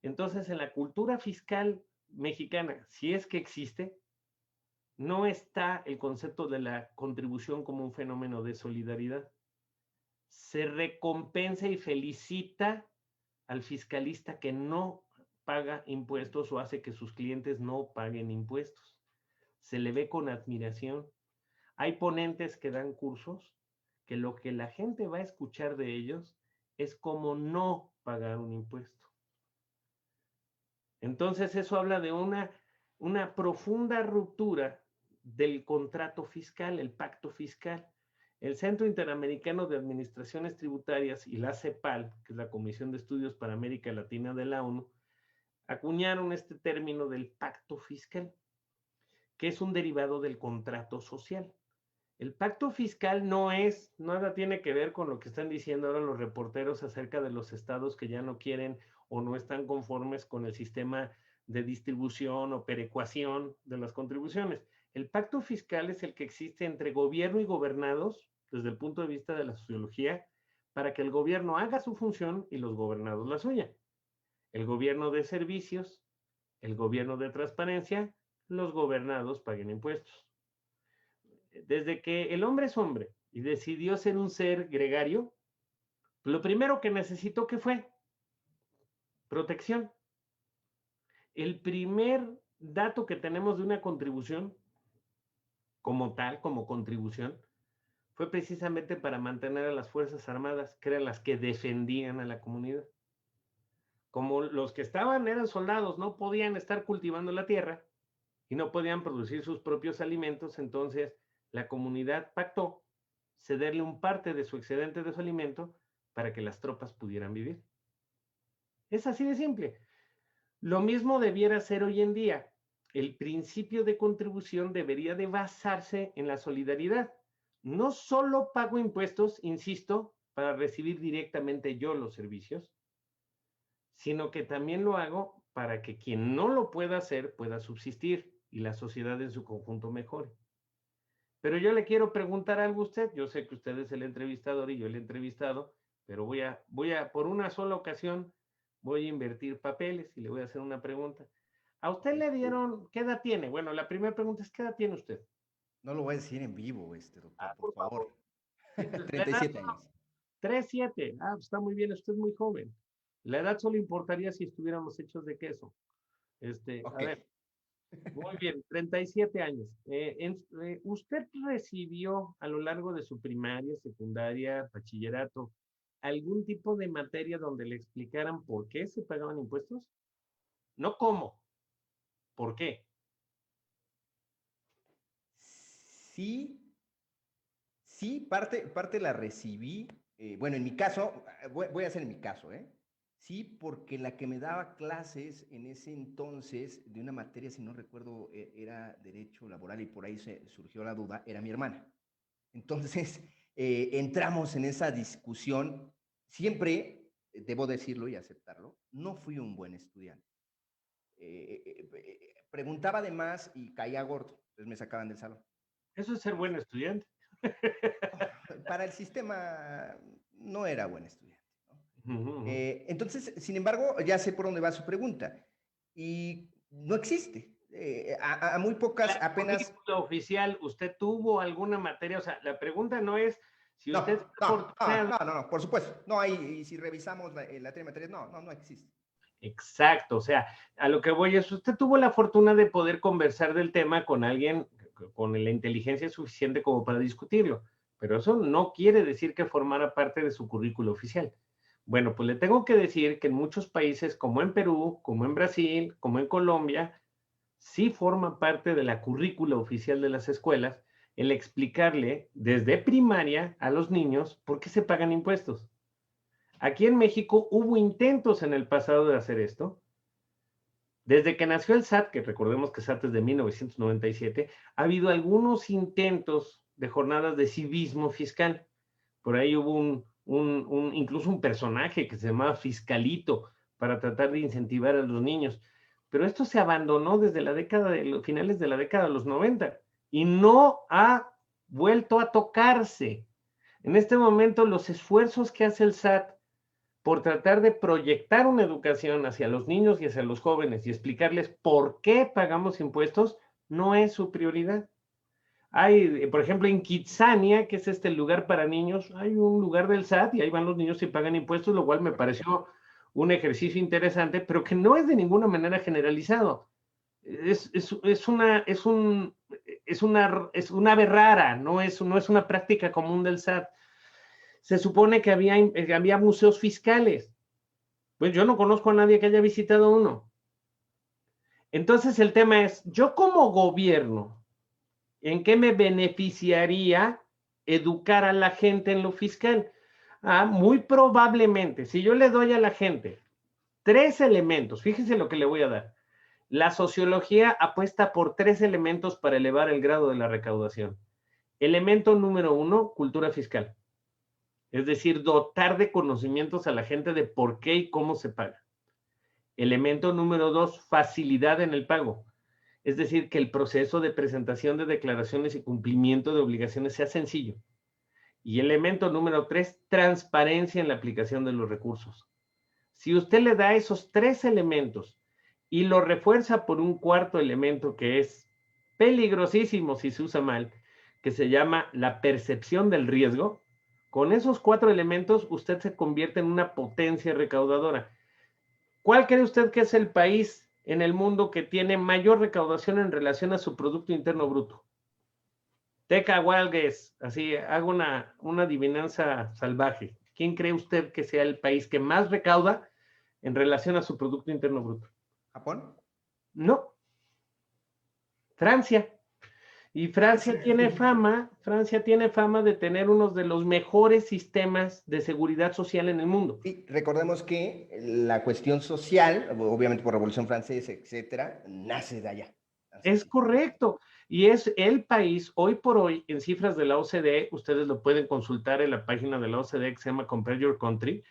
Speaker 3: Entonces, en la cultura fiscal mexicana, si es que existe, no está el concepto de la contribución como un fenómeno de solidaridad. Se recompensa y felicita al fiscalista que no paga impuestos o hace que sus clientes no paguen impuestos. Se le ve con admiración. Hay ponentes que dan cursos que lo que la gente va a escuchar de ellos es cómo no pagar un impuesto. Entonces eso habla de una profunda ruptura del contrato fiscal, el pacto fiscal. El Centro Interamericano de Administraciones Tributarias y la CEPAL, que es la Comisión de Estudios para América Latina de la ONU, acuñaron este término del pacto fiscal, que es un derivado del contrato social. El pacto fiscal nada tiene que ver con lo que están diciendo ahora los reporteros acerca de los estados que ya no quieren o no están conformes con el sistema de distribución o perecuación de las contribuciones. El pacto fiscal es el que existe entre gobierno y gobernados, desde el punto de vista de la sociología, para que el gobierno haga su función y los gobernados la suya. El gobierno de servicios, el gobierno de transparencia, los gobernados paguen impuestos. Desde que el hombre es hombre y decidió ser un ser gregario, lo primero que necesitó, ¿qué fue? Protección. El primer dato que tenemos de una contribución, como tal, como contribución, fue precisamente para mantener a las Fuerzas Armadas, que eran las que defendían a la comunidad. Como los que eran soldados, no podían estar cultivando la tierra y no podían producir sus propios alimentos, entonces la comunidad pactó cederle un parte de su excedente de su alimento para que las tropas pudieran vivir. Es así de simple. Lo mismo debiera ser hoy en día. El principio de contribución debería de basarse en la solidaridad. No solo pago impuestos, insisto, para recibir directamente yo los servicios, sino que también lo hago para que quien no lo pueda hacer pueda subsistir y la sociedad en su conjunto mejore. Pero yo le quiero preguntar algo a usted. Yo sé que usted es el entrevistador y yo el entrevistado, pero voy a por una sola ocasión, voy a invertir papeles y le voy a hacer una pregunta. ¿A usted le dieron, qué edad tiene? Bueno, la primera pregunta es, ¿qué edad tiene usted?
Speaker 2: No lo voy a decir en vivo, doctor, por
Speaker 3: Por
Speaker 2: favor.
Speaker 3: favor.
Speaker 2: 37 años.
Speaker 3: 3-7. Pues está muy bien, usted es muy joven. La edad solo importaría si estuviéramos hechos de queso.
Speaker 2: Okay.
Speaker 3: A ver, muy bien, 37 años. ¿Usted recibió a lo largo de su primaria, secundaria, bachillerato, algún tipo de materia donde le explicaran por qué se pagaban impuestos? No cómo, ¿por qué?
Speaker 2: Sí, parte la recibí. Bueno, en mi caso, voy a hacer en mi caso, ¿eh? Sí, porque la que me daba clases en ese entonces de una materia, si no recuerdo, era Derecho Laboral y por ahí surgió la duda, era mi hermana. Entonces, entramos en esa discusión. Siempre, debo decirlo y aceptarlo, no fui un buen estudiante. Preguntaba de más y caía gordo, entonces me sacaban del salón.
Speaker 3: Eso es ser buen estudiante.
Speaker 2: Para el sistema no era buen estudiante, ¿no? Entonces, sin embargo, ya sé por dónde va su pregunta. Y no existe. A muy pocas, apenas...
Speaker 3: La oficial, ¿usted tuvo alguna materia? O sea, la pregunta no es si usted...
Speaker 2: No, por supuesto. No, y si revisamos la teoría de materias, no existe.
Speaker 3: Exacto, o sea, a lo que voy es, usted tuvo la fortuna de poder conversar del tema con alguien con la inteligencia suficiente como para discutirlo, pero eso no quiere decir que formara parte de su currículo oficial. Bueno, pues le tengo que decir que en muchos países, como en Perú, como en Brasil, como en Colombia, sí forma parte de la currícula oficial de las escuelas el explicarle desde primaria a los niños por qué se pagan impuestos. Aquí en México hubo intentos en el pasado de hacer esto. Desde que nació el SAT, que recordemos que SAT es de 1997, ha habido algunos intentos de jornadas de civismo fiscal. Por ahí hubo incluso un personaje que se llamaba Fiscalito para tratar de incentivar a los niños. Pero esto se abandonó desde los finales de la década de los 90 y no ha vuelto a tocarse. En este momento, los esfuerzos que hace el SAT por tratar de proyectar una educación hacia los niños y hacia los jóvenes y explicarles por qué pagamos impuestos, no es su prioridad. Hay, por ejemplo, en Kitsania, que es este lugar para niños, hay un lugar del SAT y ahí van los niños y pagan impuestos, lo cual me pareció un ejercicio interesante, pero que no es de ninguna manera generalizado. Es una ave rara, no es una práctica común del SAT. Se supone que había museos fiscales. Pues yo no conozco a nadie que haya visitado uno. Entonces el tema es, yo como gobierno, ¿en qué me beneficiaría educar a la gente en lo fiscal? Muy probablemente, si yo le doy a la gente 3 elementos, fíjense lo que le voy a dar. La sociología apuesta por 3 elementos para elevar el grado de la recaudación. Elemento número 1, cultura fiscal. Es decir, dotar de conocimientos a la gente de por qué y cómo se paga. Elemento número 2, facilidad en el pago. Es decir, que el proceso de presentación de declaraciones y cumplimiento de obligaciones sea sencillo. Y elemento número 3, transparencia en la aplicación de los recursos. Si usted le da esos 3 elementos y lo refuerza por un cuarto elemento que es peligrosísimo si se usa mal, que se llama la percepción del riesgo, con esos 4 elementos usted se convierte en una potencia recaudadora. ¿Cuál cree usted que es el país en el mundo que tiene mayor recaudación en relación a su Producto Interno Bruto? Tecahualgues, así hago una adivinanza salvaje. ¿Quién cree usted que sea el país que más recauda en relación a su Producto Interno Bruto?
Speaker 2: ¿Japón?
Speaker 3: No. Francia. Y Francia tiene fama de tener uno de los mejores sistemas de seguridad social en el mundo.
Speaker 2: Sí, recordemos que la cuestión social, obviamente por Revolución Francesa, etcétera, nace de allá.
Speaker 3: Es correcto. Y es el país, hoy por hoy, en cifras de la OCDE, ustedes lo pueden consultar en la página de la OCDE que se llama Compare Your Country.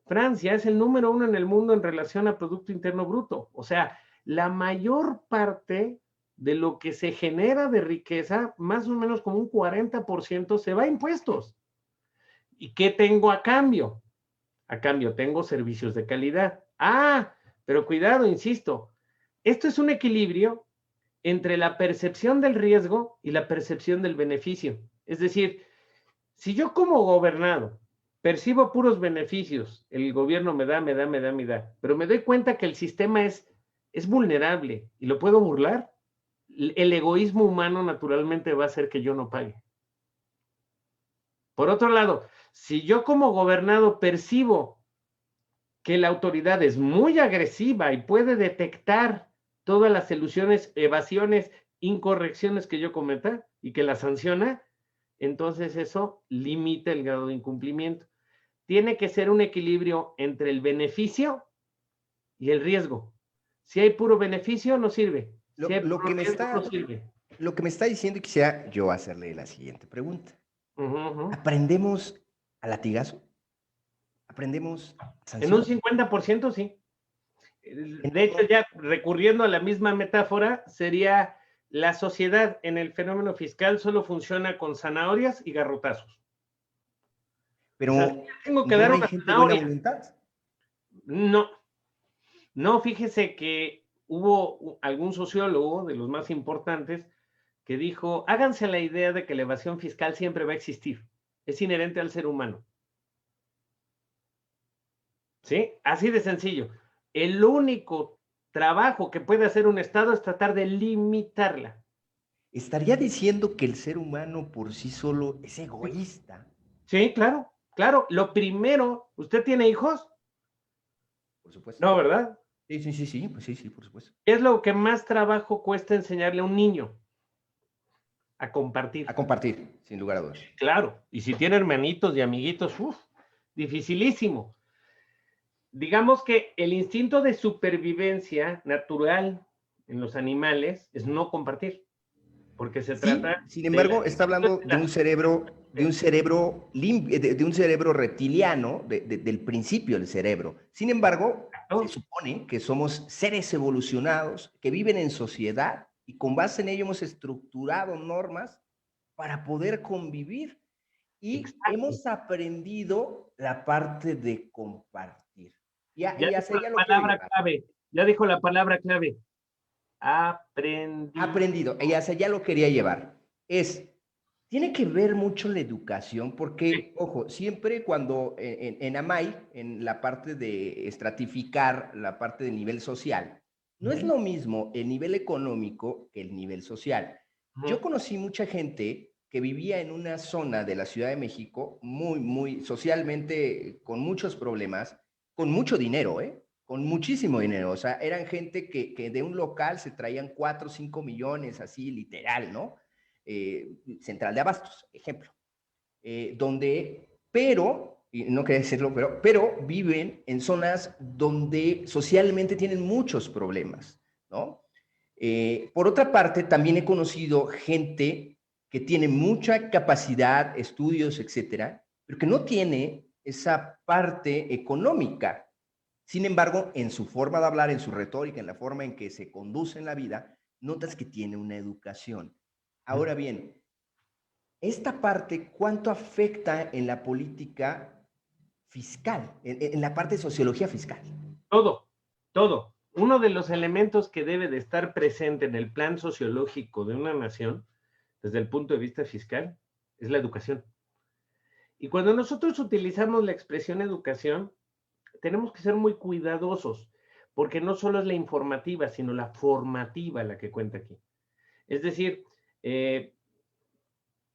Speaker 3: Francia es el número 1 en el mundo en relación a Producto Interno Bruto. O sea, la mayor parte de lo que se genera de riqueza, más o menos como un 40% se va a impuestos. ¿Y qué tengo a cambio? A cambio tengo servicios de calidad. Pero cuidado, insisto, esto es un equilibrio entre la percepción del riesgo y la percepción del beneficio. Es decir, si yo como gobernado percibo puros beneficios, el gobierno me da, pero me doy cuenta que el sistema es vulnerable y lo puedo burlar, el egoísmo humano naturalmente va a hacer que yo no pague. Por otro lado, si yo como gobernado percibo que la autoridad es muy agresiva y puede detectar todas las elusiones, evasiones, incorrecciones que yo cometa y que las sanciona, entonces eso limita el grado de incumplimiento. Tiene que ser un equilibrio entre el beneficio y el riesgo. Si hay puro beneficio, no sirve. Si hay puro riesgo, no sirve.
Speaker 2: Lo que me está diciendo, y quisiera yo hacerle la siguiente pregunta. ¿Aprendemos a latigazo? ¿Aprendemos a
Speaker 3: sanción? En un 50% sí. De hecho, ya recurriendo a la misma metáfora, sería la sociedad en el fenómeno fiscal solo funciona con zanahorias y garrotazos.
Speaker 2: Pero
Speaker 3: o sea, tengo que dar una zanahoria. No, fíjese que hubo algún sociólogo de los más importantes que dijo, háganse la idea de que la evasión fiscal siempre va a existir. Es inherente al ser humano. ¿Sí? Así de sencillo. El único trabajo que puede hacer un Estado es tratar de limitarla.
Speaker 2: ¿Estaría diciendo que el ser humano por sí solo es egoísta?
Speaker 3: Sí, claro. Lo primero, ¿usted tiene hijos?
Speaker 2: Por supuesto.
Speaker 3: No, ¿verdad?
Speaker 2: Sí, pues sí, por supuesto.
Speaker 3: ¿Qué es lo que más trabajo cuesta enseñarle a un niño? A compartir.
Speaker 2: A compartir, sin lugar a dudas.
Speaker 3: Claro. Y si tiene hermanitos y amiguitos, dificilísimo. Digamos que el instinto de supervivencia natural en los animales es no compartir, porque se trata...
Speaker 2: Sin embargo, está hablando de un cerebro de un cerebro, de un cerebro reptiliano, del principio del cerebro. Sin embargo, se supone que somos seres evolucionados que viven en sociedad y con base en ello hemos estructurado normas para poder convivir y
Speaker 3: Exacto.
Speaker 2: hemos aprendido la parte de compartir. Y
Speaker 3: Ya dijo
Speaker 2: hacia allá
Speaker 3: la
Speaker 2: lo quiero
Speaker 3: palabra
Speaker 2: llevar.
Speaker 3: clave. Ya dijo la palabra clave. Aprendido.
Speaker 2: Aprendido, y hacia allá lo quería llevar. Tiene que ver mucho la educación, porque, ojo, siempre cuando en AMAI, en la parte de estratificar la parte del nivel social, no es lo mismo el nivel económico que el nivel social. Yo conocí mucha gente que vivía en una zona de la Ciudad de México muy socialmente con muchos problemas, con mucho dinero, ¿eh? Con muchísimo dinero. O sea, eran gente que de un local se traían 4 o 5 millones, así literal, ¿no? Central de Abastos, ejemplo. Pero, y no quería decirlo, pero viven en zonas donde socialmente tienen muchos problemas, ¿no? Por otra parte, también he conocido gente que tiene mucha capacidad, estudios, etcétera, pero que no tiene esa parte económica. Sin embargo, en su forma de hablar, en su retórica, en la forma en que se conduce en la vida, notas que tiene una educación. Ahora bien, esta parte, ¿cuánto afecta en la política fiscal, en la parte de sociología fiscal?
Speaker 3: Todo, todo. Uno de los elementos que debe de estar presente en el plan sociológico de una nación, desde el punto de vista fiscal, es la educación. Y cuando nosotros utilizamos la expresión educación, tenemos que ser muy cuidadosos, porque no solo es la informativa, sino la formativa la que cuenta aquí. Es decir,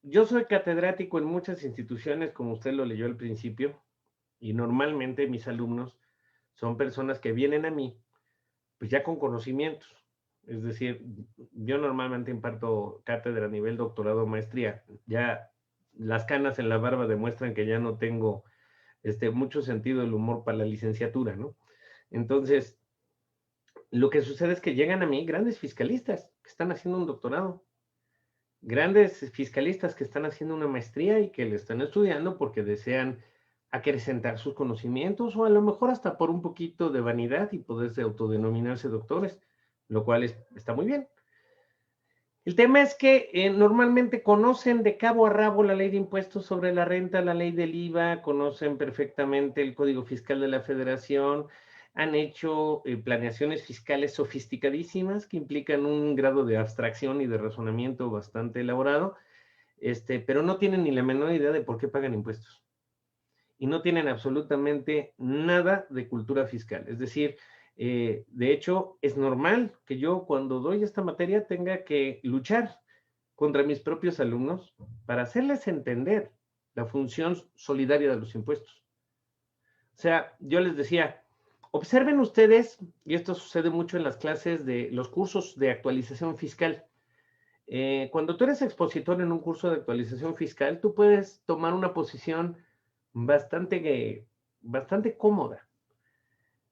Speaker 3: yo soy catedrático en muchas instituciones, como usted lo leyó al principio, y normalmente mis alumnos son personas que vienen a mí, pues ya con conocimientos. Es decir, yo normalmente imparto cátedra a nivel doctorado, maestría. Ya las canas en la barba demuestran que ya no tengo mucho sentido del humor para la licenciatura, ¿no? Entonces, lo que sucede es que llegan a mí grandes fiscalistas que están haciendo un doctorado, grandes fiscalistas que están haciendo una maestría y que le están estudiando porque desean acrecentar sus conocimientos o a lo mejor hasta por un poquito de vanidad y poderse autodenominarse doctores, lo cual está muy bien. El tema es que normalmente conocen de cabo a rabo la ley de impuestos sobre la renta, la ley del IVA, conocen perfectamente el Código Fiscal de la Federación, han hecho planeaciones fiscales sofisticadísimas que implican un grado de abstracción y de razonamiento bastante elaborado, pero no tienen ni la menor idea de por qué pagan impuestos. Y no tienen absolutamente nada de cultura fiscal. Es decir, de hecho, es normal que yo cuando doy esta materia tenga que luchar contra mis propios alumnos para hacerles entender la función solidaria de los impuestos. O sea, yo les decía, observen ustedes, y esto sucede mucho en las clases de los cursos de actualización fiscal. Cuando tú eres expositor en un curso de actualización fiscal, tú puedes tomar una posición bastante cómoda,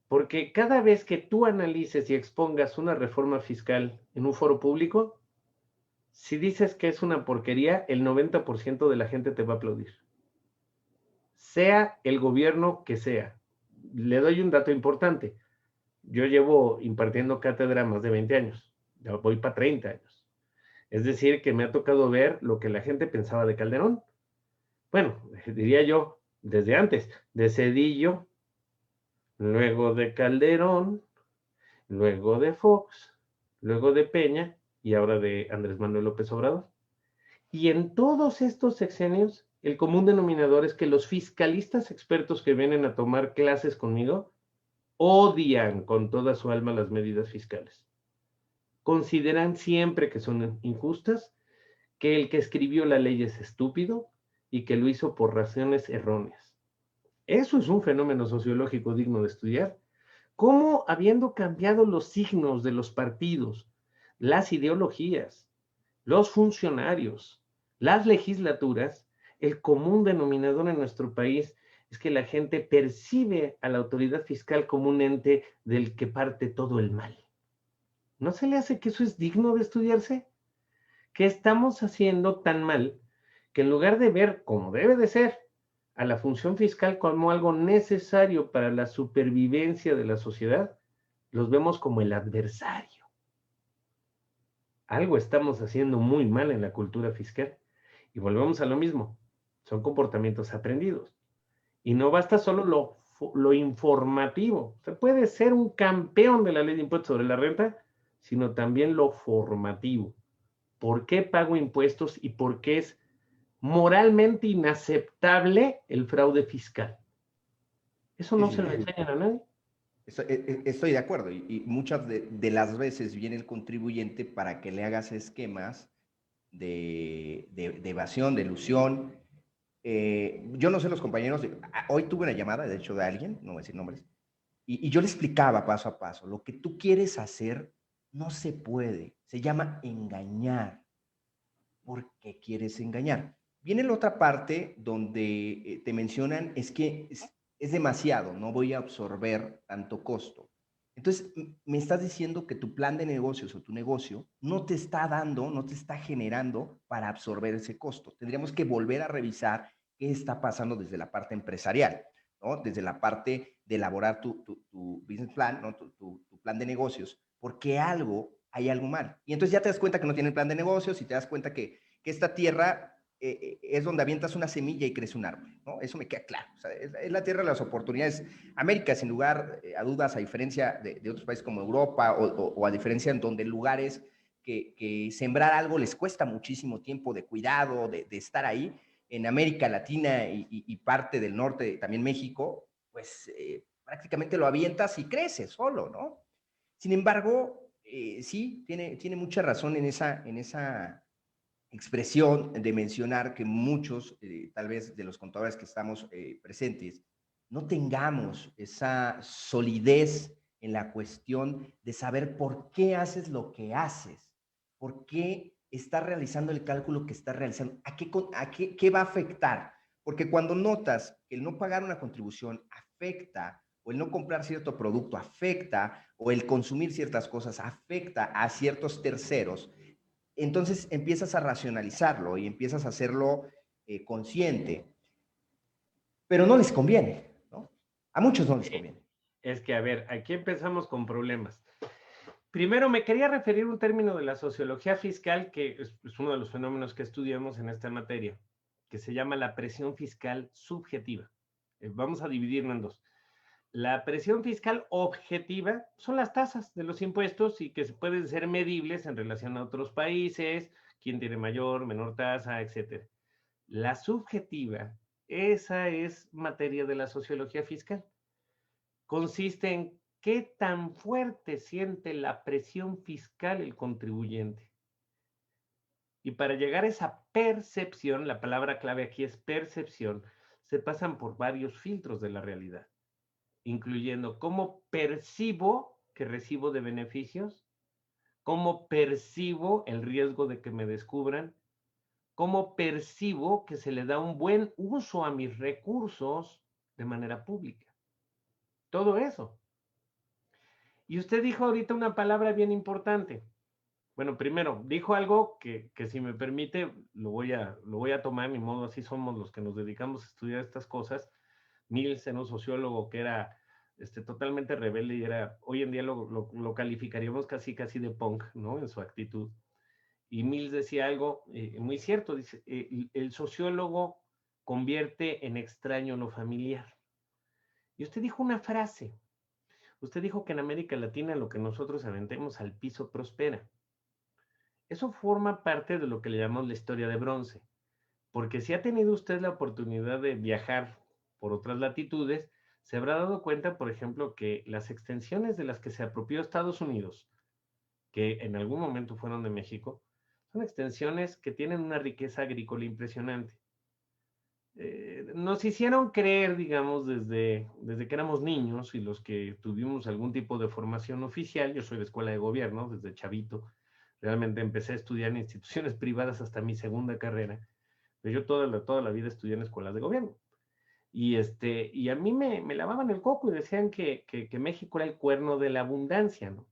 Speaker 3: porque cada vez que tú analices y expongas una reforma fiscal en un foro público, si dices que es una porquería, el 90% de la gente te va a aplaudir. Sea el gobierno que sea. Le doy un dato importante. Yo llevo impartiendo cátedra más de 20 años. Ya voy para 30 años. Es decir, que me ha tocado ver lo que la gente pensaba de Calderón. Bueno, diría yo, desde antes, de Zedillo, luego de Calderón, luego de Fox, luego de Peña y ahora de Andrés Manuel López Obrador. Y en todos estos sexenios, el común denominador es que los fiscalistas expertos que vienen a tomar clases conmigo odian con toda su alma las medidas fiscales. Consideran siempre que son injustas, que el que escribió la ley es estúpido y que lo hizo por razones erróneas. Eso es un fenómeno sociológico digno de estudiar. ¿Cómo, habiendo cambiado los signos de los partidos, las ideologías, los funcionarios, las legislaturas, el común denominador en nuestro país es que la gente percibe a la autoridad fiscal como un ente del que parte todo el mal? ¿No se le hace que eso es digno de estudiarse? ¿Qué estamos haciendo tan mal que en lugar de ver, como debe de ser, a la función fiscal como algo necesario para la supervivencia de la sociedad, los vemos como el adversario. Algo estamos haciendo muy mal en la cultura fiscal. Y volvemos a lo mismo, son comportamientos aprendidos. Y no basta solo lo informativo. Se puede ser un campeón de la ley de impuestos sobre la renta, sino también lo formativo. ¿Por qué pago impuestos y por qué es moralmente inaceptable el fraude fiscal? Eso no
Speaker 2: Sí,
Speaker 3: se lo
Speaker 2: sí.
Speaker 3: enseñan a nadie.
Speaker 2: Estoy de acuerdo y muchas de las veces viene el contribuyente para que le hagas esquemas de evasión, de ilusión. Yo no sé los compañeros, hoy tuve una llamada, de hecho, de alguien, no voy a decir nombres, y yo le explicaba paso a paso, lo que tú quieres hacer no se puede, se llama engañar. ¿Por qué quieres engañar? Viene la otra parte donde te mencionan, es que es demasiado, no voy a absorber tanto costo. Entonces, me estás diciendo que tu plan de negocios o tu negocio no te está dando, no te está generando para absorber ese costo. Tendríamos que volver a revisar qué está pasando desde la parte empresarial, ¿no? Desde la parte de elaborar tu business plan, ¿no? Tu plan de negocios, porque hay algo mal. Y entonces ya te das cuenta que no tiene el plan de negocios y te das cuenta que esta tierra es donde avientas una semilla y crece un árbol, ¿no? Eso me queda claro. O sea, es la tierra de las oportunidades. América, sin lugar a dudas, a diferencia de otros países como Europa o a diferencia en donde lugares que sembrar algo les cuesta muchísimo tiempo de cuidado, de estar ahí, en América Latina y parte del norte, también México, pues prácticamente lo avientas y crece solo, ¿no? Sin embargo, sí, tiene mucha razón en esa expresión de mencionar que muchos, tal vez de los contadores que estamos presentes, no tengamos esa solidez en la cuestión de saber por qué haces lo que haces, por qué estás realizando el cálculo que estás realizando, qué va a afectar. Porque cuando notas que el no pagar una contribución afecta, o el no comprar cierto producto afecta, o el consumir ciertas cosas afecta a ciertos terceros, entonces empiezas a racionalizarlo y empiezas a hacerlo consciente, pero no les conviene, ¿no? A muchos no les conviene.
Speaker 3: Es que, a ver, aquí empezamos con problemas. Primero, me quería referir a un término de la sociología fiscal, que es uno de los fenómenos que estudiamos en esta materia, que se llama la presión fiscal subjetiva. Vamos a dividirlo en dos. La presión fiscal objetiva son las tasas de los impuestos y que pueden ser medibles en relación a otros países, quién tiene mayor, menor tasa, etc. La subjetiva, esa es materia de la sociología fiscal. Consiste en qué tan fuerte siente la presión fiscal el contribuyente. Y para llegar a esa percepción, la palabra clave aquí es percepción, se pasan por varios filtros de la realidad, incluyendo cómo percibo que recibo de beneficios, cómo percibo el riesgo de que me descubran, cómo percibo que se le da un buen uso a mis recursos de manera pública. Todo eso. Y usted dijo ahorita una palabra bien importante. Bueno, primero, dijo algo que si me permite, lo voy a tomar, ni modo, así somos los que nos dedicamos a estudiar estas cosas. Mills era un sociólogo que era totalmente rebelde y hoy en día lo calificaríamos casi de punk, ¿no? En su actitud. Y Mills decía algo muy cierto, dice, el sociólogo convierte en extraño lo familiar. Y usted dijo una frase, usted dijo que en América Latina lo que nosotros aventemos al piso prospera. Eso forma parte de lo que le llamamos la historia de bronce, porque si ha tenido usted la oportunidad de viajar por otras latitudes, se habrá dado cuenta, por ejemplo, que las extensiones de las que se apropió Estados Unidos, que en algún momento fueron de México, son extensiones que tienen una riqueza agrícola impresionante. Nos hicieron creer, digamos, desde que éramos niños y los que tuvimos algún tipo de formación oficial, yo soy de escuela de gobierno, desde chavito, realmente empecé a estudiar en instituciones privadas hasta mi segunda carrera, pero yo toda la vida estudié en escuelas de gobierno. Y a mí me lavaban el coco y decían que México era el cuerno de la abundancia, ¿no?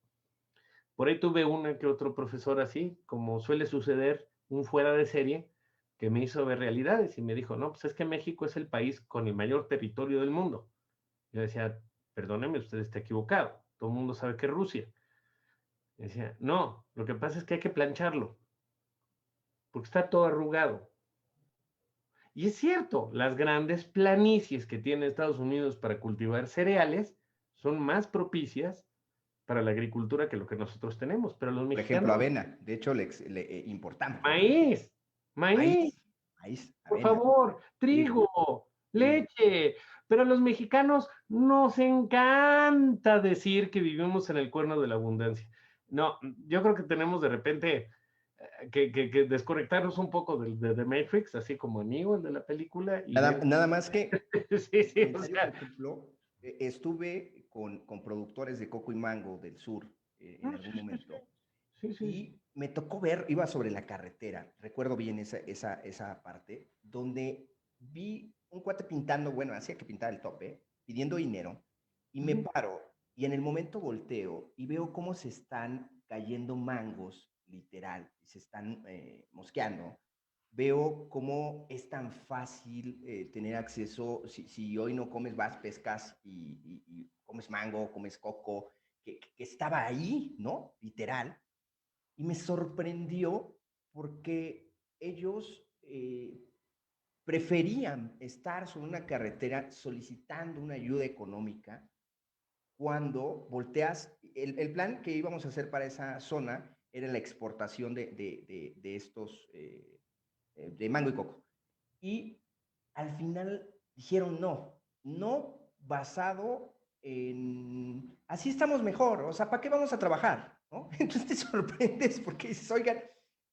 Speaker 3: Por ahí tuve uno que otro profesor así, como suele suceder, un fuera de serie, que me hizo ver realidades y me dijo, no, pues es que México es el país con el mayor territorio del mundo. Yo decía, perdóneme, usted está equivocado, todo el mundo sabe que es Rusia. Y decía, no, lo que pasa es que hay que plancharlo, porque está todo arrugado. Y es cierto, las grandes planicies que tiene Estados Unidos para cultivar cereales son más propicias para la agricultura que lo que nosotros tenemos, pero los
Speaker 2: Por ejemplo,
Speaker 3: mexicanos,
Speaker 2: avena. De hecho, le importamos mucha avena.
Speaker 3: maíz, maíz,
Speaker 2: Maíz, maíz,
Speaker 3: por
Speaker 2: avena,
Speaker 3: favor,
Speaker 2: trigo,
Speaker 3: trigo,
Speaker 2: trigo.
Speaker 3: leche, pero a los mexicanos nos encanta decir que vivimos en el cuerno de la abundancia. No, yo creo que tenemos de repente que desconectarnos un poco de The Matrix, así como amigo, el de la película, y ver.
Speaker 2: Nada más que,
Speaker 3: Sí, sí, o
Speaker 2: comentario, por
Speaker 3: sea.
Speaker 2: ejemplo, estuve con productores de coco y mango del sur en
Speaker 3: No,
Speaker 2: algún
Speaker 3: sí, sí, sí.
Speaker 2: momento
Speaker 3: Sí, sí, sí.
Speaker 2: y me tocó ver, iba sobre la carretera, recuerdo bien esa parte, donde vi un cuate pintando, bueno, hacía que pintara el tope, pidiendo dinero, y me
Speaker 3: Ujú.
Speaker 2: paro, y en el momento volteo y veo cómo se están cayendo mangos, literal, y se están mosqueando. Veo cómo es tan fácil tener acceso, si hoy no comes, vas, pescas y comes mango, comes coco, que estaba ahí, ¿no? Literal, y me sorprendió porque ellos preferían estar sobre una carretera solicitando una ayuda económica cuando volteas, el plan que íbamos a hacer para esa zona era la exportación de estos, de mango y coco. Y al final dijeron no, no basado en, así estamos mejor, o sea, ¿para qué vamos a trabajar? ¿No? Entonces te sorprendes porque dices, oigan,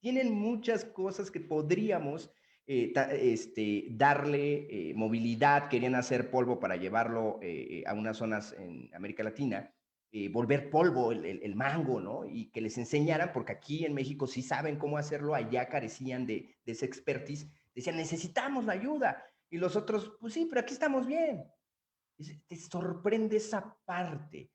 Speaker 2: tienen muchas cosas que podríamos darle movilidad, querían hacer polvo para llevarlo a unas zonas en América Latina, volver polvo el mango, ¿no? Y que les enseñaran, porque aquí en México sí saben cómo hacerlo, allá carecían de esa expertise, decían, necesitamos la ayuda. Y los otros, pues sí, pero aquí estamos bien. Te sorprende esa parte.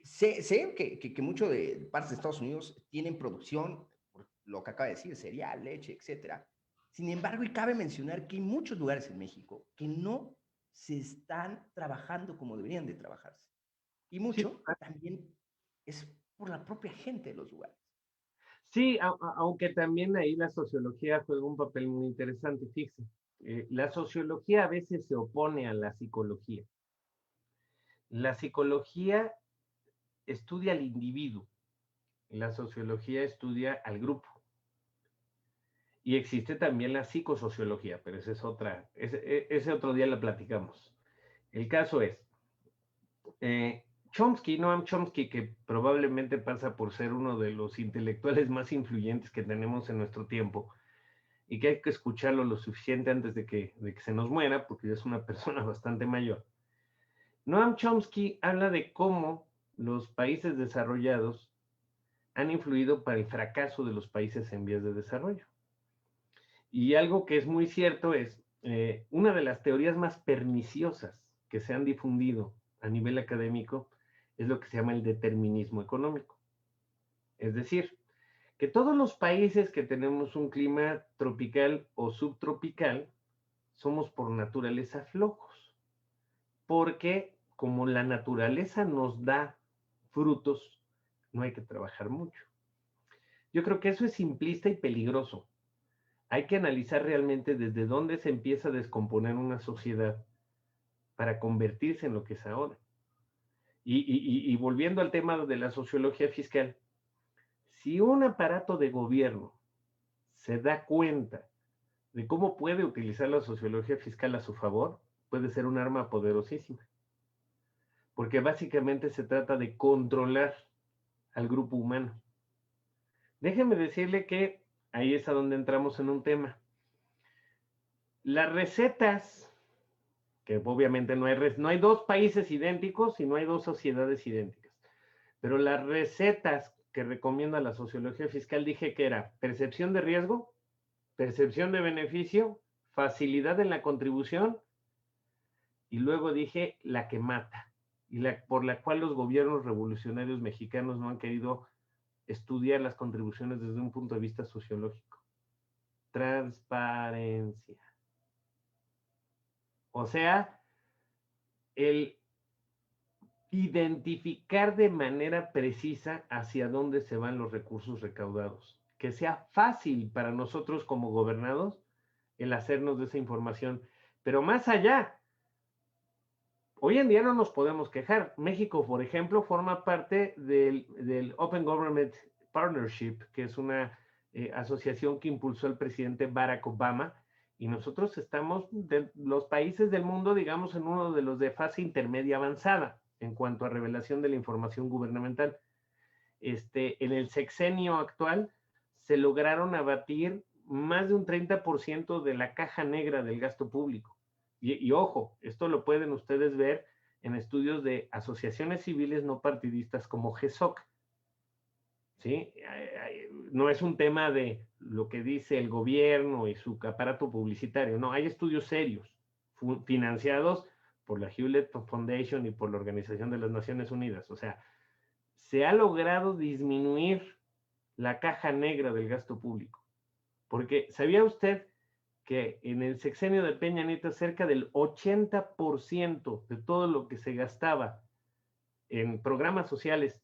Speaker 2: Sé que mucho de partes de Estados Unidos tienen producción, por lo que acaba de decir, cereal, leche, etcétera. Sin embargo, y cabe mencionar que hay muchos lugares en México que no se están trabajando como deberían de trabajarse. Y
Speaker 3: Sí,
Speaker 2: mucho también es por la propia gente de los lugares.
Speaker 3: sí, aunque también ahí la sociología juega un papel muy interesante, fíjese. La sociología a veces se opone a la psicología. La psicología estudia al individuo, la sociología estudia al grupo. Y existe también la psicosociología, pero esa es otra, ese otro día la platicamos. El caso es, Chomsky, Noam Chomsky, que probablemente pasa por ser uno de los intelectuales más influyentes que tenemos en nuestro tiempo, y que hay que escucharlo lo suficiente antes de que se nos muera, porque ya es una persona bastante mayor. Noam Chomsky habla de cómo los países desarrollados han influido para el fracaso de los países en vías de desarrollo. Y algo que es muy cierto es, una de las teorías más perniciosas que se han difundido a nivel académico es lo que se llama el determinismo económico. Es decir, que todos los países que tenemos un clima tropical o subtropical somos por naturaleza flojos, porque como la naturaleza nos da frutos, no hay que trabajar mucho. Yo creo que eso es simplista y peligroso. Hay que analizar realmente desde dónde se empieza a descomponer una sociedad para convertirse en lo que es ahora. Y volviendo al tema de la sociología fiscal, si un aparato de gobierno se da cuenta de cómo puede utilizar la sociología fiscal a su favor, puede ser un arma poderosísima. Porque básicamente se trata de controlar al grupo humano. Déjeme decirle que ahí es a donde entramos en un tema. Las recetas, que obviamente no hay dos países idénticos y no hay dos sociedades idénticas, pero las recetas que recomienda la sociología fiscal dije que era percepción de riesgo, percepción de beneficio, facilidad en la contribución y luego dije la que mata y por la cual los gobiernos revolucionarios mexicanos no han querido estudiar las contribuciones desde un punto de vista sociológico. transparencia. O sea, el identificar de manera precisa hacia dónde se van los recursos recaudados. Que sea fácil para nosotros como gobernados el hacernos de esa información. Pero más allá, hoy en día no nos podemos quejar. México, por ejemplo, forma parte del Open Government Partnership, que es una asociación que impulsó el presidente Barack Obama, y nosotros estamos de los países del mundo, digamos, en uno de los de fase intermedia avanzada en cuanto a revelación de la información gubernamental. En el sexenio actual se lograron abatir más de un 30% de la caja negra del gasto público. Y ojo, esto lo pueden ustedes ver en estudios de asociaciones civiles no partidistas como GESOC. ¿Sí? No es un tema de lo que dice el gobierno y su aparato publicitario, no, hay estudios serios financiados por la Hewlett Foundation y por la Organización de las Naciones Unidas. O sea, se ha logrado disminuir la caja negra del gasto público. Porque, ¿sabía usted que en el sexenio de Peña Nieto cerca del 80% de todo lo que se gastaba en programas sociales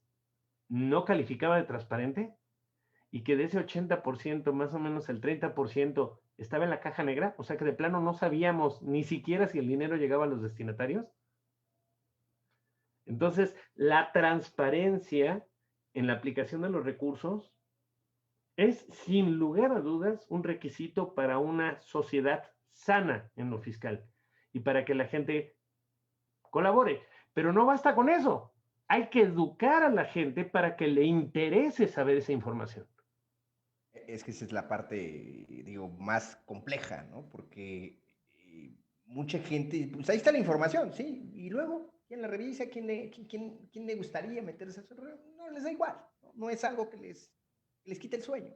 Speaker 3: no calificaba de transparente? Y que de ese 80%, más o menos el 30% estaba en la caja negra, o sea que de plano no sabíamos ni siquiera si el dinero llegaba a los destinatarios. Entonces, la transparencia en la aplicación de los recursos es, sin lugar a dudas, un requisito para una sociedad sana en lo fiscal y para que la gente colabore. Pero no basta con eso. Hay que educar a la gente para que le interese saber esa información.
Speaker 2: Es que esa es la parte, digo, más compleja, ¿no? Porque mucha gente, pues ahí está la información, ¿sí? Y luego, ¿quién la revisa? ¿Quién le gustaría meterse a eso? No les da igual, ¿no? No es algo que les quite el sueño.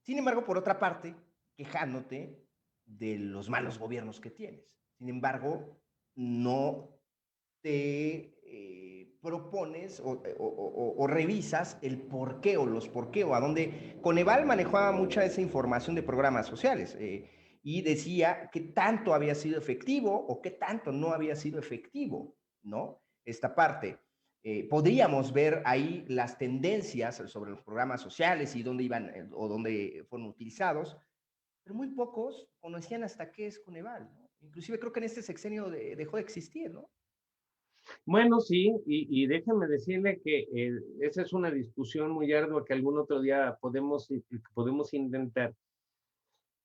Speaker 2: Sin embargo, por otra parte, quejándote de los malos gobiernos que tienes. Sin embargo, no te propones o revisas el por qué o los por qué o a dónde. Coneval manejaba mucha esa información de programas sociales y decía qué tanto había sido efectivo o qué tanto no había sido efectivo, ¿no? Esta parte. Podríamos ver ahí las tendencias sobre los programas sociales y dónde iban o dónde fueron utilizados, pero muy pocos conocían hasta qué es Coneval, ¿no? Inclusive creo que en este sexenio dejó de existir, ¿no?
Speaker 3: Bueno, sí, y déjame decirle que esa es una discusión muy ardua que algún otro día podemos intentar,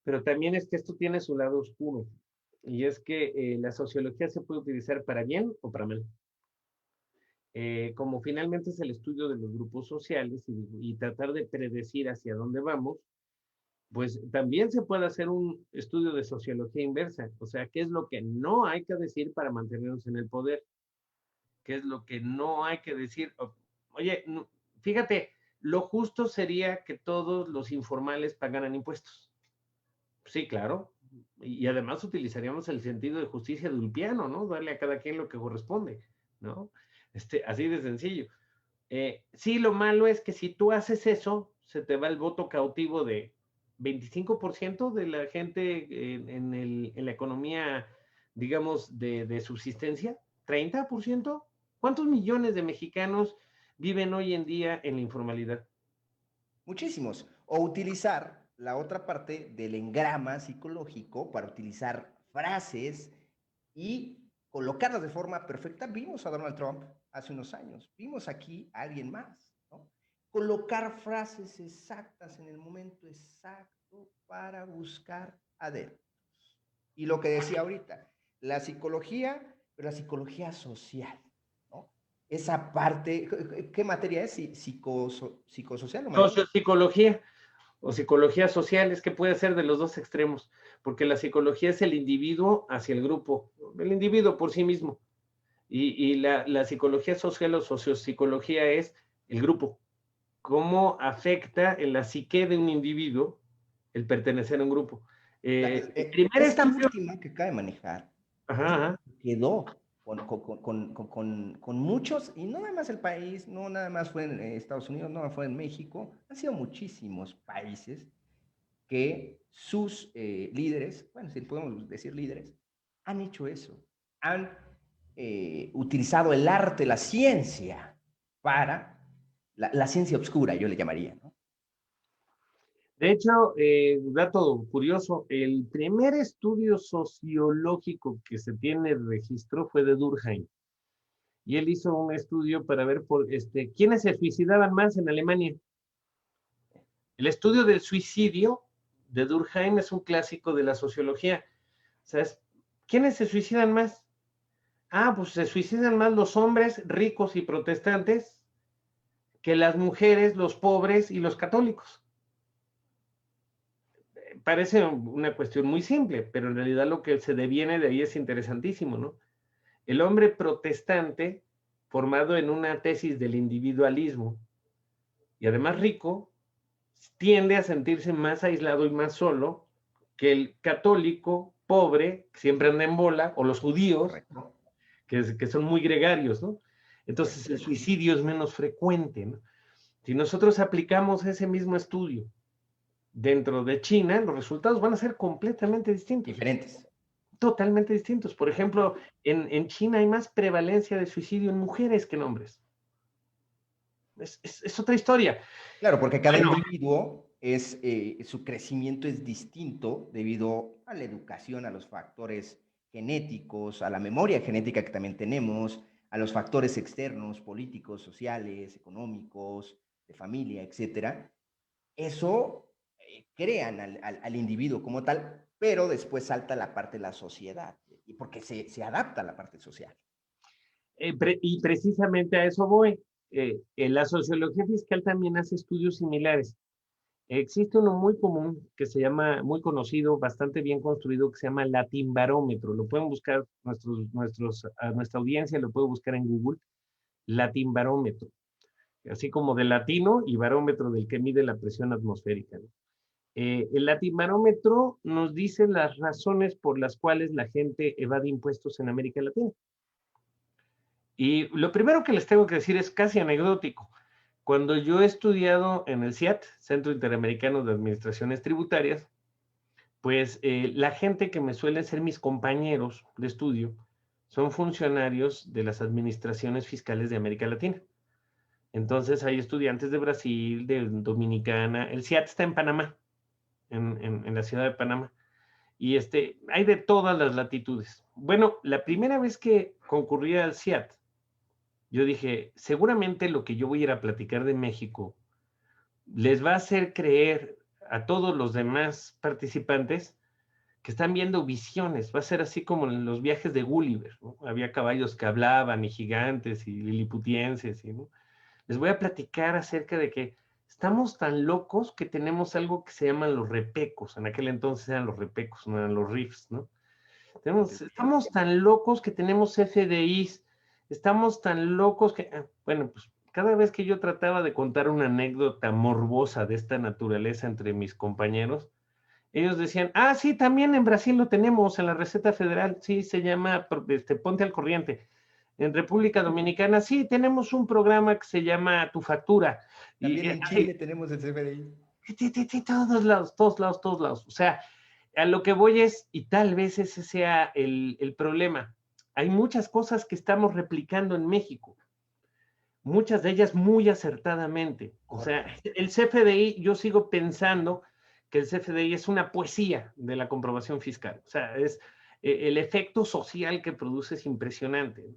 Speaker 3: pero también es que esto tiene su lado oscuro, y es que la sociología se puede utilizar para bien o para mal. Como finalmente es el estudio de los grupos sociales y tratar de predecir hacia dónde vamos, pues también se puede hacer un estudio de sociología inversa, o sea, qué es lo que no hay que decir para mantenernos en el poder, qué es lo que no hay que decir. Oye, fíjate, lo justo sería que todos los informales pagaran impuestos. Sí, claro. Y además utilizaríamos el sentido de justicia de Ulpiano, ¿no? Darle a cada quien lo que corresponde, ¿no? Así de sencillo. Sí, lo malo es que si tú haces eso, se te va el voto cautivo de 25% de la gente en la economía, digamos, de subsistencia, 30%. ¿Cuántos millones de mexicanos viven hoy en día en la informalidad?
Speaker 2: Muchísimos. O utilizar la otra parte del engrama psicológico para utilizar frases y colocarlas de forma perfecta. Vimos a Donald Trump hace unos años, vimos aquí a alguien más, ¿no? Colocar frases exactas en el momento exacto para buscar adeptos. Y lo que decía ahorita, la psicología, pero la psicología social, ¿no? Esa parte, ¿qué materia es? ¿Psicosocial o materia?
Speaker 3: Sociopsicología o psicología social, es que puede ser de los dos extremos, porque la psicología es el individuo hacia el grupo, el individuo por sí mismo, y la psicología social o sociopsicología es el grupo, cómo afecta en la psique de un individuo el pertenecer a un grupo. El primer
Speaker 2: Esta
Speaker 3: estudio...
Speaker 2: última que acaba de manejar
Speaker 3: Ajá, ajá.
Speaker 2: quedó con muchos, y no nada más el país, no nada más fue en Estados Unidos, no fue en México, han sido muchísimos países que sus líderes, bueno, si podemos decir líderes, han hecho eso. Han utilizado el arte, la ciencia, para la ciencia oscura, yo le llamaría, ¿no?
Speaker 3: De hecho, dato curioso, el primer estudio sociológico que se tiene registro fue de Durkheim. Y él hizo un estudio para ver quiénes se suicidaban más en Alemania. El estudio del suicidio de Durkheim es un clásico de la sociología. ¿Sabes? ¿Quiénes se suicidan más? Ah, pues se suicidan más los hombres ricos y protestantes que las mujeres, los pobres y los católicos. Parece una cuestión muy simple, pero en realidad lo que se deviene de ahí es interesantísimo, ¿no? El hombre protestante, formado en una tesis del individualismo y además rico, tiende a sentirse más aislado y más solo que el católico pobre, que siempre anda en bola, o los judíos, que son muy gregarios, ¿no? Entonces el suicidio es menos frecuente, ¿no? Si nosotros aplicamos ese mismo estudio dentro de China, los resultados van a ser completamente distintos.
Speaker 2: Diferentes.
Speaker 3: Totalmente distintos. Por ejemplo, en China hay más prevalencia de suicidio en mujeres que en hombres. Es otra historia.
Speaker 2: Claro, porque cada individuo su crecimiento es distinto debido a la educación, a los factores genéticos, a la memoria genética que también tenemos, a los factores externos, políticos, sociales, económicos, de familia, etcétera. Eso crean al individuo como tal, pero después salta la parte de la sociedad, y porque se adapta a la parte social.
Speaker 3: Y precisamente a eso voy. En la sociología fiscal también hace estudios similares. Existe uno muy común que se llama, muy conocido, bastante bien construido, que se llama Latinbarómetro. Lo pueden buscar, a nuestra audiencia lo puede buscar en Google, Latinbarómetro. Así como de latino y barómetro del que mide la presión atmosférica, ¿no? El Latinbarómetro nos dice las razones por las cuales la gente evade impuestos en América Latina. Y lo primero que les tengo que decir es casi anecdótico. Cuando yo he estudiado en el CIAT, Centro Interamericano de Administraciones Tributarias, pues la gente que me suelen ser mis compañeros de estudio son funcionarios de las administraciones fiscales de América Latina. Entonces hay estudiantes de Brasil, de Dominicana. El CIAT está en Panamá, en la ciudad de Panamá. Y hay de todas las latitudes. Bueno, la primera vez que concurrí al CIAT, yo dije, seguramente lo que yo voy a ir a platicar de México les va a hacer creer a todos los demás participantes que están viendo visiones. Va a ser así como en los viajes de Gulliver, ¿no? Había caballos que hablaban y gigantes y liliputienses, ¿no? Les voy a platicar acerca de que estamos tan locos que tenemos algo que se llaman los repecos. En aquel entonces eran los repecos, no eran los riffs, ¿no? Estamos tan locos que tenemos FDIs. Estamos tan locos que, bueno, pues cada vez que yo trataba de contar una anécdota morbosa de esta naturaleza entre mis compañeros, ellos decían, ah, sí, también en Brasil lo tenemos, en la receta federal, sí, se llama Ponte al Corriente. En República Dominicana, sí, tenemos un programa que se llama Tu Factura.
Speaker 2: También en Chile tenemos el CFDI.
Speaker 3: Todos lados, todos lados, todos lados. O sea, a lo que voy es, y tal vez ese sea el problema, hay muchas cosas que estamos replicando en México, muchas de ellas muy acertadamente. O sea, el CFDI, yo sigo pensando que el CFDI es una poesía de la comprobación fiscal. O sea, el efecto social que produce es impresionante.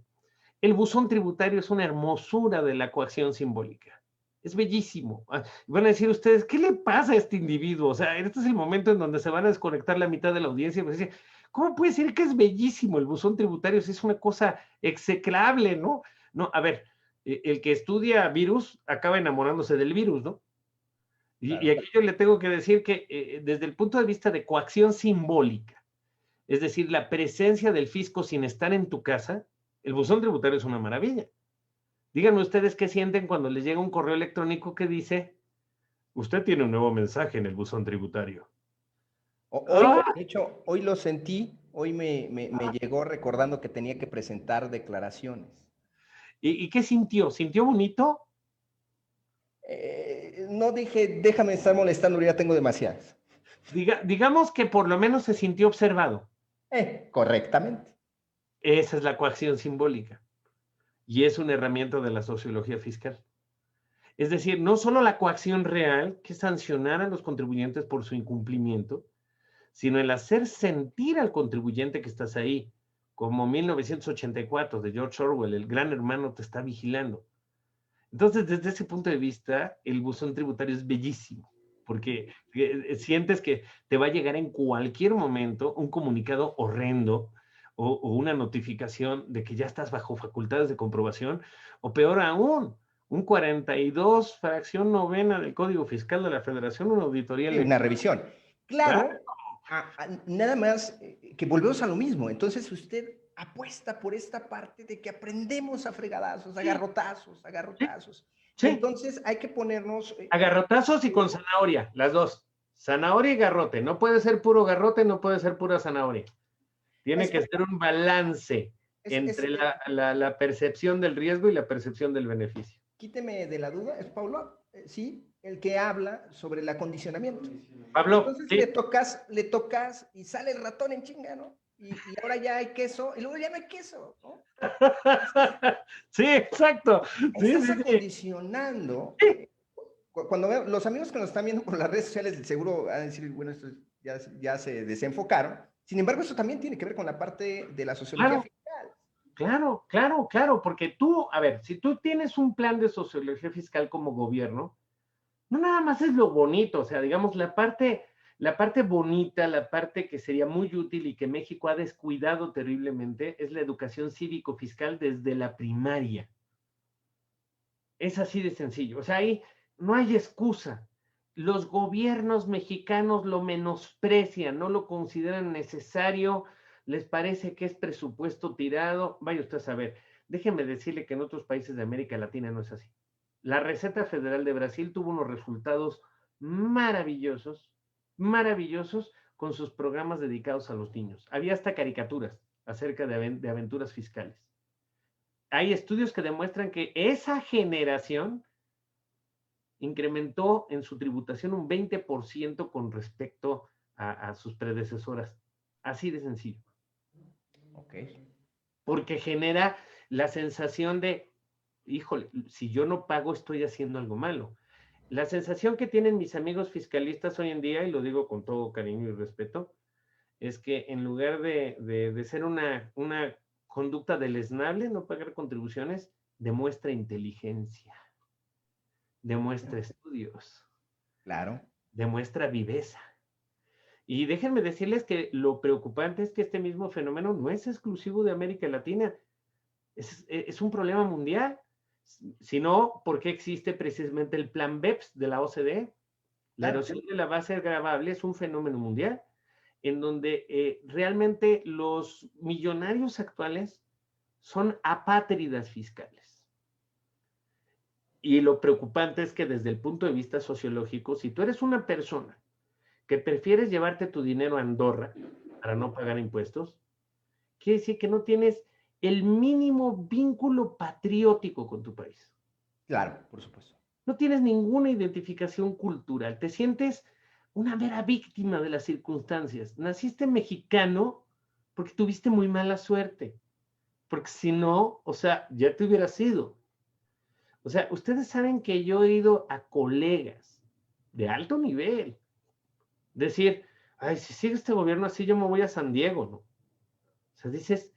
Speaker 3: El buzón tributario es una hermosura de la coacción simbólica. Es bellísimo. Van a decir ustedes, ¿qué le pasa a este individuo? O sea, este es el momento en donde se van a desconectar la mitad de la audiencia y van a decir, ¿cómo puede ser que es bellísimo el buzón tributario si es una cosa execrable, ¿no? No, a ver, el que estudia virus acaba enamorándose del virus, ¿no? Claro. Y aquí yo le tengo que decir que desde el punto de vista de coacción simbólica, es decir, la presencia del fisco sin estar en tu casa, el buzón tributario es una maravilla. Díganme ustedes qué sienten cuando les llega un correo electrónico que dice, usted tiene un nuevo mensaje en el buzón tributario.
Speaker 2: Hoy, de hecho, hoy lo sentí, hoy me llegó recordando que tenía que presentar declaraciones.
Speaker 3: ¿Y qué sintió? ¿Sintió bonito?
Speaker 2: No dije, déjame estar molestando, ya tengo demasiadas.
Speaker 3: Digamos que por lo menos se sintió observado.
Speaker 2: Correctamente.
Speaker 3: Esa es la coacción simbólica. Y es una herramienta de la sociología fiscal. Es decir, no solo la coacción real, que es sancionar a los contribuyentes por su incumplimiento, sino el hacer sentir al contribuyente que estás ahí, como 1984 de George Orwell, el gran hermano te está vigilando. Entonces, desde ese punto de vista, el buzón tributario es bellísimo, porque sientes que te va a llegar en cualquier momento un comunicado horrendo o una notificación de que ya estás bajo facultades de comprobación, o peor aún, un 42 fracción novena del Código Fiscal de la Federación, una auditoría.
Speaker 2: Una revisión. Claro, nada más que volvemos a lo mismo. Entonces usted apuesta por esta parte de que aprendemos a fregadazos, a garrotazos, a garrotazos.
Speaker 3: Sí.
Speaker 2: Y entonces hay que ponernos...
Speaker 3: a garrotazos y con zanahoria, las dos. Zanahoria y garrote. No puede ser puro garrote, no puede ser pura zanahoria. Tiene que ser un balance entre la percepción del riesgo y la percepción del beneficio.
Speaker 2: Quíteme de la duda, ¿es Pablo? Sí, el que habla sobre el acondicionamiento.
Speaker 3: Pablo,
Speaker 2: entonces
Speaker 3: sí.
Speaker 2: le tocas y sale el ratón en chinga, ¿no? Y ahora ya hay queso, y luego ya no hay queso, ¿no?
Speaker 3: Sí, exacto.
Speaker 2: Estás acondicionando. Sí. Cuando veo, los amigos que nos están viendo por las redes sociales, seguro van a decir, bueno, esto ya se desenfocaron. Sin embargo, eso también tiene que ver con la parte de la sociología fiscal.
Speaker 3: Claro, porque tú, a ver, si tú tienes un plan de sociología fiscal como gobierno, no nada más es lo bonito, o sea, digamos, la parte bonita, la parte que sería muy útil y que México ha descuidado terriblemente, es la educación cívico-fiscal desde la primaria. Es así de sencillo, o sea, ahí no hay excusa. Los gobiernos mexicanos lo menosprecian, no lo consideran necesario, les parece que es presupuesto tirado. Vaya usted a saber, déjeme decirle que en otros países de América Latina no es así. La Receta Federal de Brasil tuvo unos resultados maravillosos con sus programas dedicados a los niños. Había hasta caricaturas acerca de aventuras fiscales. Hay estudios que demuestran que esa generación incrementó en su tributación un 20% con respecto a sus predecesoras. Así de sencillo.
Speaker 2: Ok.
Speaker 3: Porque genera la sensación de, híjole, si yo no pago estoy haciendo algo malo. La sensación que tienen mis amigos fiscalistas hoy en día, y lo digo con todo cariño y respeto, es que en lugar de ser una conducta deleznable, no pagar contribuciones, demuestra inteligencia, demuestra estudios,
Speaker 2: claro,
Speaker 3: demuestra viveza. Y déjenme decirles que lo preocupante es que este mismo fenómeno no es exclusivo de América Latina, es un problema mundial. Si no, ¿por qué existe precisamente el plan BEPS de la OCDE? La erosión de la base gravable es un fenómeno mundial en donde realmente los millonarios actuales son apátridas fiscales. Y lo preocupante es que desde el punto de vista sociológico, si tú eres una persona que prefieres llevarte tu dinero a Andorra para no pagar impuestos, quiere decir que no tienes el mínimo vínculo patriótico con tu país.
Speaker 2: Claro, por supuesto.
Speaker 3: No tienes ninguna identificación cultural, te sientes una mera víctima de las circunstancias. Naciste mexicano porque tuviste muy mala suerte, porque si no, o sea, ya te hubieras ido. O sea, ustedes saben que yo he ido a colegas de alto nivel, decir, ay, si sigue este gobierno así, yo me voy a San Diego, ¿no? O sea, dices,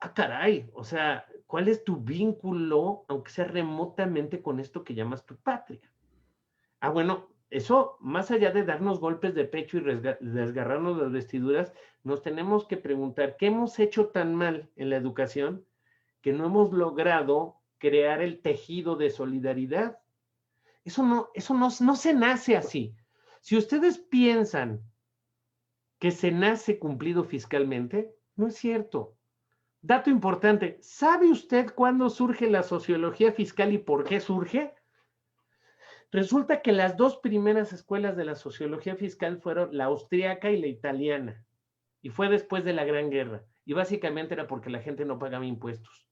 Speaker 3: ah, caray, o sea, ¿cuál es tu vínculo, aunque sea remotamente, con esto que llamas tu patria? Ah, bueno, eso, más allá de darnos golpes de pecho y desgarrarnos las vestiduras, nos tenemos que preguntar, ¿qué hemos hecho tan mal en la educación que no hemos logrado crear el tejido de solidaridad? Eso no se nace así. Si ustedes piensan que se nace cumplido fiscalmente, no es cierto. Dato importante, ¿sabe usted cuándo surge la sociología fiscal y por qué surge? Resulta que las dos primeras escuelas de la sociología fiscal fueron la austríaca y la italiana, y fue después de la Gran Guerra, y básicamente era porque la gente no pagaba impuestos.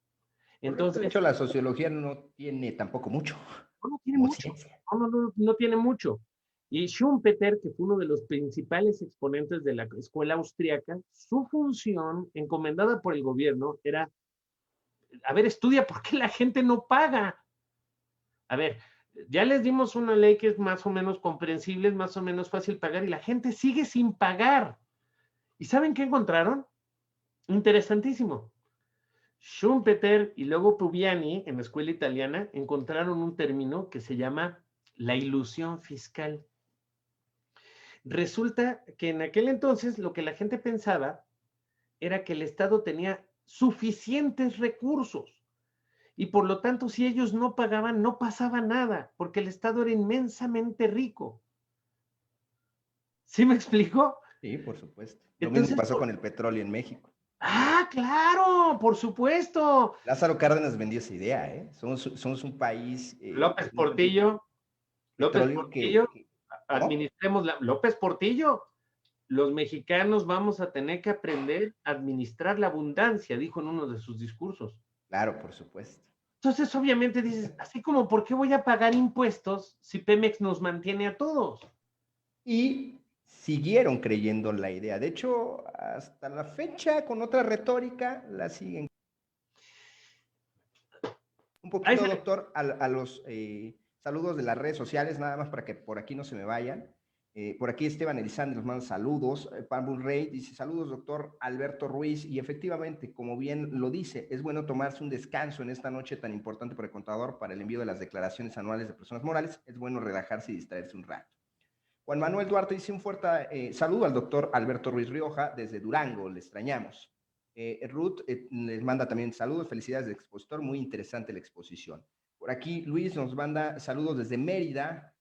Speaker 3: Entonces,
Speaker 2: de hecho, la sociología no tiene tampoco mucho.
Speaker 3: No tiene mucho. No tiene mucho. Y Schumpeter, que fue uno de los principales exponentes de la escuela austriaca, su función, encomendada por el gobierno, era, a ver, estudia por qué la gente no paga. A ver, ya les dimos una ley que es más o menos comprensible, es más o menos fácil pagar, y la gente sigue sin pagar. ¿Y saben qué encontraron? Interesantísimo. Schumpeter y luego Pugliani, en la escuela italiana, encontraron un término que se llama la ilusión fiscal. Resulta que en aquel entonces lo que la gente pensaba era que el Estado tenía suficientes recursos y por lo tanto si ellos no pagaban no pasaba nada porque el Estado era inmensamente rico. ¿Sí me explico?
Speaker 2: Sí, por supuesto. Lo mismo
Speaker 3: Entonces,
Speaker 2: pasó con el petróleo en México.
Speaker 3: ah, claro, por supuesto.
Speaker 2: Lázaro Cárdenas vendió esa idea, ¿eh? Somos un país
Speaker 3: López
Speaker 2: con un
Speaker 3: Portillo, López
Speaker 2: petróleo
Speaker 3: Portillo,
Speaker 2: ¿no?
Speaker 3: administremos López Portillo. Los mexicanos vamos a tener que aprender a administrar la abundancia, dijo en uno de sus discursos.
Speaker 2: Claro, por supuesto.
Speaker 3: Entonces, obviamente dices, así como, ¿por qué voy a pagar impuestos si Pemex nos mantiene a todos?
Speaker 2: Y siguieron creyendo la idea. De hecho, hasta la fecha, con otra retórica, la siguen. Un poquito, doctor, a los saludos de las redes sociales, nada más para que por aquí no se me vayan. Por aquí Esteban Elizalde nos manda saludos. Pambul Rey dice, saludos, doctor Alberto Ruiz. Y efectivamente, como bien lo dice, es bueno tomarse un descanso en esta noche tan importante para el contador, para el envío de las declaraciones anuales de personas morales. Es bueno relajarse y distraerse un rato. Juan Manuel Duarte dice un fuerte saludo al doctor Alberto Ruiz Rioja desde Durango, le extrañamos. Ruth les manda también saludos, felicidades de expositor, muy interesante la exposición. Por aquí Luis nos manda saludos desde Mérida.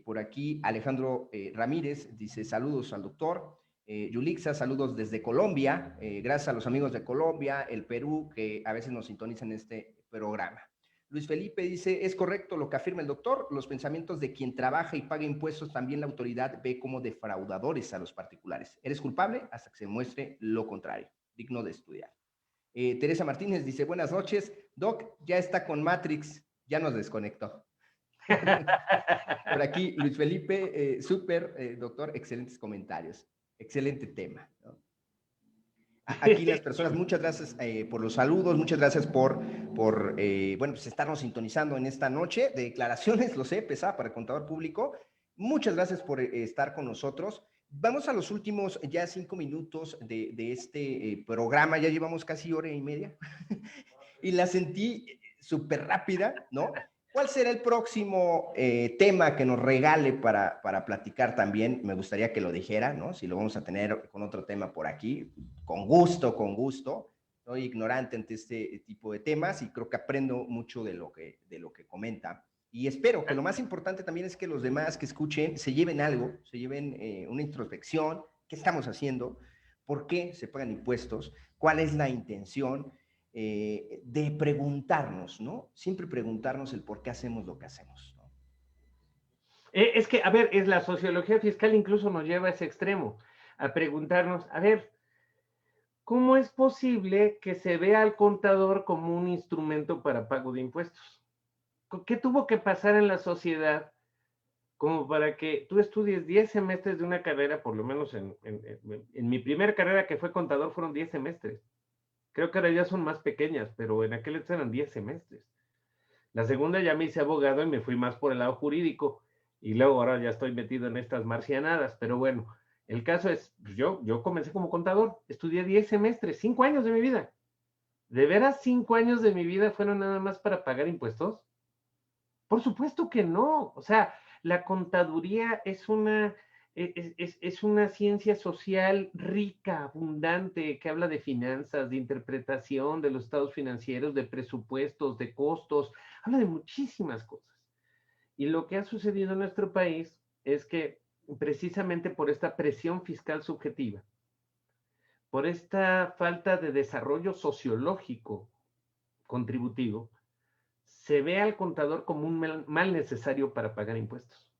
Speaker 2: Por aquí Alejandro Ramírez dice saludos al doctor. Yulixa, saludos desde Colombia. Gracias a los amigos de Colombia, el Perú, que a veces nos sintonizan en este programa. Luis Felipe dice, es correcto lo que afirma el doctor, los pensamientos de quien trabaja y paga impuestos también la autoridad ve como defraudadores a los particulares. Eres culpable hasta que se muestre lo contrario, digno de estudiar. Teresa Martínez dice, buenas noches, Doc, ya está con Matrix, ya nos desconectó. Por aquí, Luis Felipe, súper, doctor, excelentes comentarios, excelente tema, ¿no? Aquí las personas, muchas gracias por los saludos, muchas gracias por bueno, pues estarnos sintonizando en esta noche de declaraciones, lo sé, pesada para el contador público. Muchas gracias por estar con nosotros. Vamos a los últimos ya 5 minutos de este programa, ya llevamos casi hora y media y la sentí súper rápida, ¿no? ¿Cuál será el próximo tema que nos regale para platicar también? Me gustaría que lo dijera, ¿no? Si lo vamos a tener con otro tema por aquí, con gusto, con gusto. Soy ignorante ante este tipo de temas y creo que aprendo mucho de lo que comenta. Y espero que lo más importante también es que los demás que escuchen se lleven algo, se lleven una introspección, qué estamos haciendo, por qué se pagan impuestos, cuál es la intención, de preguntarnos, ¿no? Siempre preguntarnos el por qué hacemos lo que hacemos, ¿no?
Speaker 3: Es que, a ver, es la sociología fiscal incluso nos lleva a ese extremo, a preguntarnos, a ver, ¿cómo es posible que se vea al contador como un instrumento para pago de impuestos? ¿Qué tuvo que pasar en la sociedad como para que tú estudies 10 semestres de una carrera, por lo menos en mi primera carrera que fue contador fueron 10 semestres? Creo que ahora ya son más pequeñas, pero en aquel entonces eran 10 semestres. La segunda ya me hice abogado y me fui más por el lado jurídico. Y luego ahora ya estoy metido en estas marcianadas. Pero bueno, el caso es, pues yo comencé como contador, estudié 10 semestres, 5 años de mi vida. ¿De veras 5 años de mi vida fueron nada más para pagar impuestos? Por supuesto que no. O sea, la contaduría es una ciencia social rica, abundante, que habla de finanzas, de interpretación de los estados financieros, de presupuestos, de costos, habla de muchísimas cosas. Y lo que ha sucedido en nuestro país es que precisamente por esta presión fiscal subjetiva, por esta falta de desarrollo sociológico contributivo, se ve al contador como un mal necesario para pagar impuestos.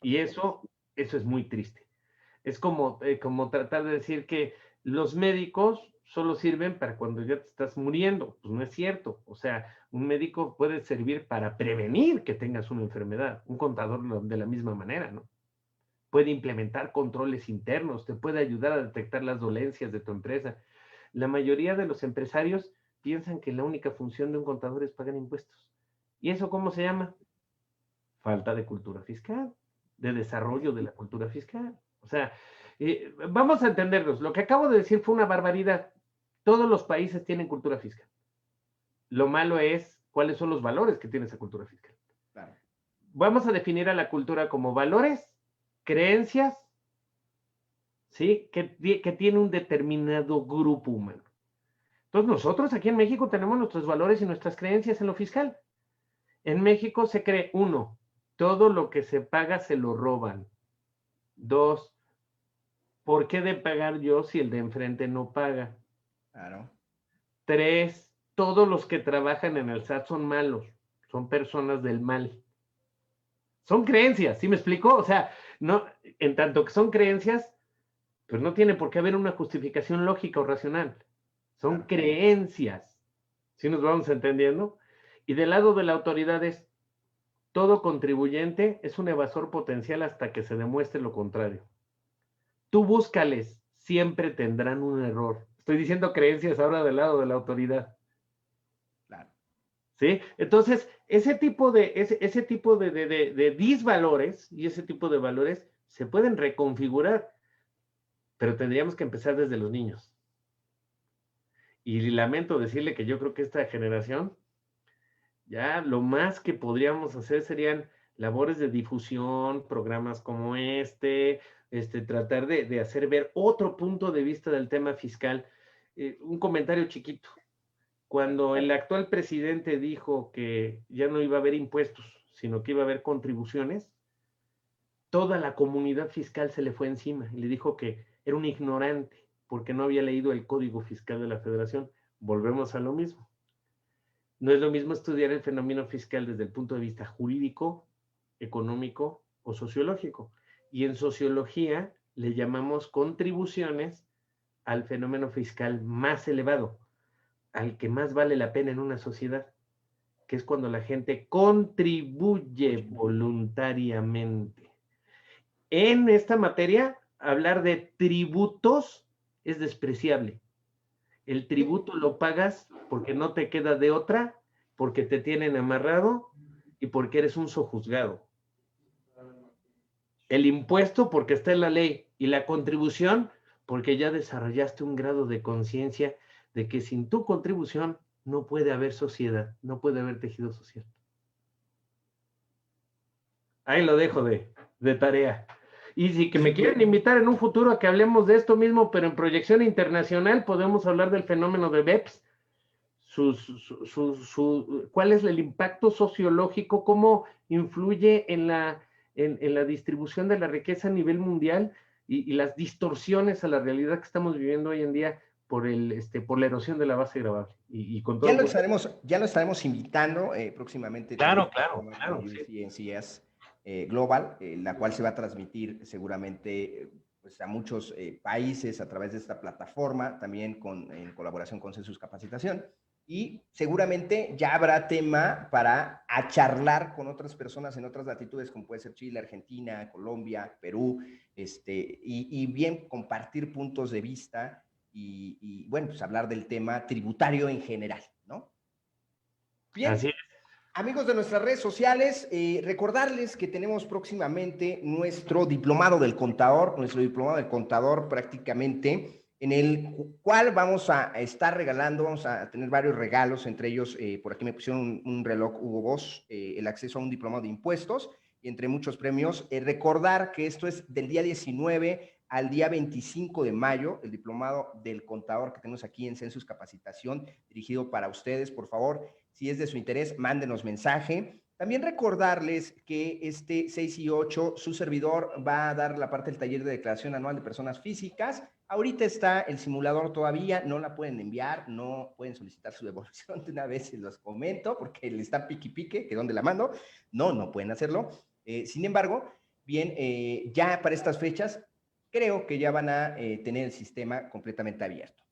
Speaker 3: Y eso es muy triste. Es como tratar de decir que los médicos solo sirven para cuando ya te estás muriendo. Pues no es cierto. O sea, un médico puede servir para prevenir que tengas una enfermedad. Un contador de la misma manera, ¿no? Puede implementar controles internos, te puede ayudar a detectar las dolencias de tu empresa. La mayoría de los empresarios piensan que la única función de un contador es pagar impuestos. ¿Y eso cómo se llama? Falta de cultura fiscal, de desarrollo de la cultura fiscal. O sea, vamos a entendernos. Lo que acabo de decir fue una barbaridad. Todos los países tienen cultura fiscal. Lo malo es cuáles son los valores que tiene esa cultura fiscal.
Speaker 2: Claro.
Speaker 3: Vamos a definir a la cultura como valores, creencias, ¿sí? Que tiene un determinado grupo humano. Entonces nosotros aquí en México tenemos nuestros valores y nuestras creencias en lo fiscal. En México se cree, 1, todo lo que se paga se lo roban. 2, ¿por qué de pagar yo si el de enfrente no paga?
Speaker 2: Claro.
Speaker 3: 3, todos los que trabajan en el SAT son malos, son personas del mal. Son creencias, ¿sí me explico? O sea, no, en tanto que son creencias, pues no tiene por qué haber una justificación lógica o racional. Son creencias. ¿Sí nos vamos entendiendo? Y del lado de la autoridad es, todo contribuyente es un evasor potencial hasta que se demuestre lo contrario. Tú búscales, siempre tendrán un error. Estoy diciendo creencias ahora del lado de la autoridad.
Speaker 2: Claro.
Speaker 3: ¿Sí? Entonces, ese tipo de disvalores y ese tipo de valores se pueden reconfigurar, pero tendríamos que empezar desde los niños. Y lamento decirle que yo creo que esta generación, ya lo más que podríamos hacer serían labores de difusión, programas como tratar de hacer ver otro punto de vista del tema fiscal. Un comentario chiquito. Cuando el actual presidente dijo que ya no iba a haber impuestos, sino que iba a haber contribuciones, toda la comunidad fiscal se le fue encima y le dijo que era un ignorante porque no había leído el Código Fiscal de la Federación. Volvemos a lo mismo. No es lo mismo estudiar el fenómeno fiscal desde el punto de vista jurídico, económico o sociológico. Y en sociología le llamamos contribuciones al fenómeno fiscal más elevado, al que más vale la pena en una sociedad, que es cuando la gente contribuye voluntariamente. En esta materia, hablar de tributos es despreciable. El tributo lo pagas porque no te queda de otra, porque te tienen amarrado y porque eres un sojuzgado. El impuesto porque está en la ley y la contribución porque ya desarrollaste un grado de conciencia de que sin tu contribución no puede haber sociedad, no puede haber tejido social. Ahí lo dejo de tarea. Y si que me quieren invitar en un futuro a que hablemos de esto mismo, pero en proyección internacional, podemos hablar del fenómeno de BEPS, cuál es el impacto sociológico, cómo influye en la distribución de la riqueza a nivel mundial y las distorsiones a la realidad que estamos viviendo hoy en día por la erosión de la base gravable. Y con todo
Speaker 2: ya lo estaremos invitando próximamente.
Speaker 3: Claro.
Speaker 2: UCNCS Global, la cual se va a transmitir seguramente pues, a muchos países a través de esta plataforma, también en colaboración con Census Capacitación. Y seguramente ya habrá tema para charlar con otras personas en otras latitudes, como puede ser Chile, Argentina, Colombia, Perú, y bien compartir puntos de vista y bueno, pues hablar del tema tributario en general, ¿no? Bien.
Speaker 3: Así es.
Speaker 2: Amigos de nuestras redes sociales, recordarles que tenemos próximamente nuestro diplomado del contador prácticamente, en el cual vamos a estar regalando, vamos a tener varios regalos, entre ellos, por aquí me pusieron un reloj Hugo Boss, el acceso a un diplomado de impuestos, y entre muchos premios. Recordar que esto es del día 19 al día 25 de mayo, el diplomado del contador que tenemos aquí en Census Capacitación, dirigido para ustedes, por favor. Si es de su interés, mándenos mensaje. También recordarles que este 6 y 8, su servidor va a dar la parte del taller de declaración anual de personas físicas. Ahorita está el simulador todavía, no la pueden enviar, no pueden solicitar su devolución de una vez, se los comento, porque le está pique, que dónde la mando. No pueden hacerlo. Sin embargo, bien, ya para estas fechas, creo que ya van a tener el sistema completamente abierto.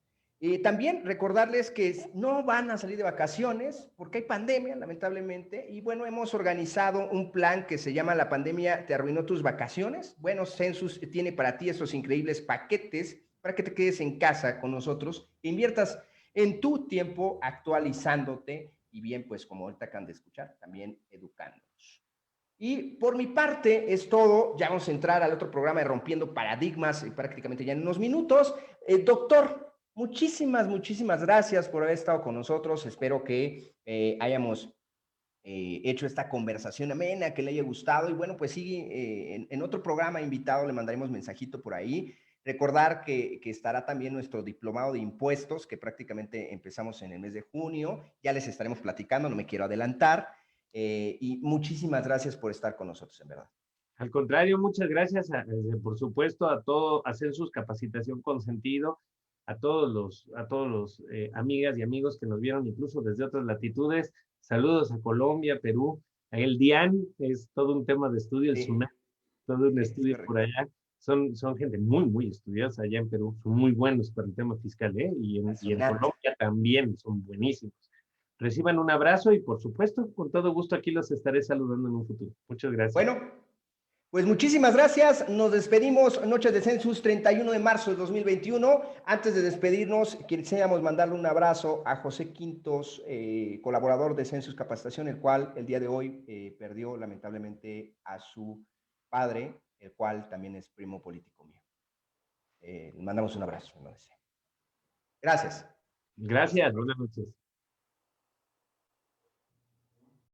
Speaker 2: También recordarles que no van a salir de vacaciones porque hay pandemia, lamentablemente, y bueno, hemos organizado un plan que se llama La pandemia te arruinó tus vacaciones. Bueno, Census tiene para ti esos increíbles paquetes para que te quedes en casa con nosotros, e inviertas en tu tiempo actualizándote y bien, pues como ahorita acaban de escuchar, también educándonos. Y por mi parte es todo. Ya vamos a entrar al otro programa de Rompiendo Paradigmas prácticamente ya en unos minutos. Doctor, muchísimas gracias por haber estado con nosotros. Espero que hayamos hecho esta conversación amena, que le haya gustado. Y bueno, pues sí, en otro programa invitado le mandaremos mensajito por ahí. Recordar que estará también nuestro diplomado de impuestos, que prácticamente empezamos en el mes de junio. Ya les estaremos platicando, no me quiero adelantar. Y muchísimas gracias por estar con nosotros, en verdad.
Speaker 3: Al contrario, muchas gracias, por supuesto, a Census Capacitación con Sentido, a todos los amigas y amigos que nos vieron incluso desde otras latitudes. Saludos a Colombia, Perú, a el DIAN, es todo un tema de estudio, el SUNAT, todo un estudio por allá. Son gente muy estudiosa allá en Perú, son muy buenos para el tema fiscal, ¿eh? Y en Colombia también son buenísimos. Reciban un abrazo y, por supuesto, con todo gusto aquí los estaré saludando en un futuro. Muchas gracias.
Speaker 2: Bueno, pues muchísimas gracias. Nos despedimos. Noche de Census, 31 de marzo de 2021. Antes de despedirnos, quisiéramos mandarle un abrazo a José Quintos, colaborador de Census Capacitación, el cual el día de hoy perdió lamentablemente a su padre, el cual también es primo político mío. Mandamos un abrazo. Gracias.
Speaker 3: Gracias. Buenas noches.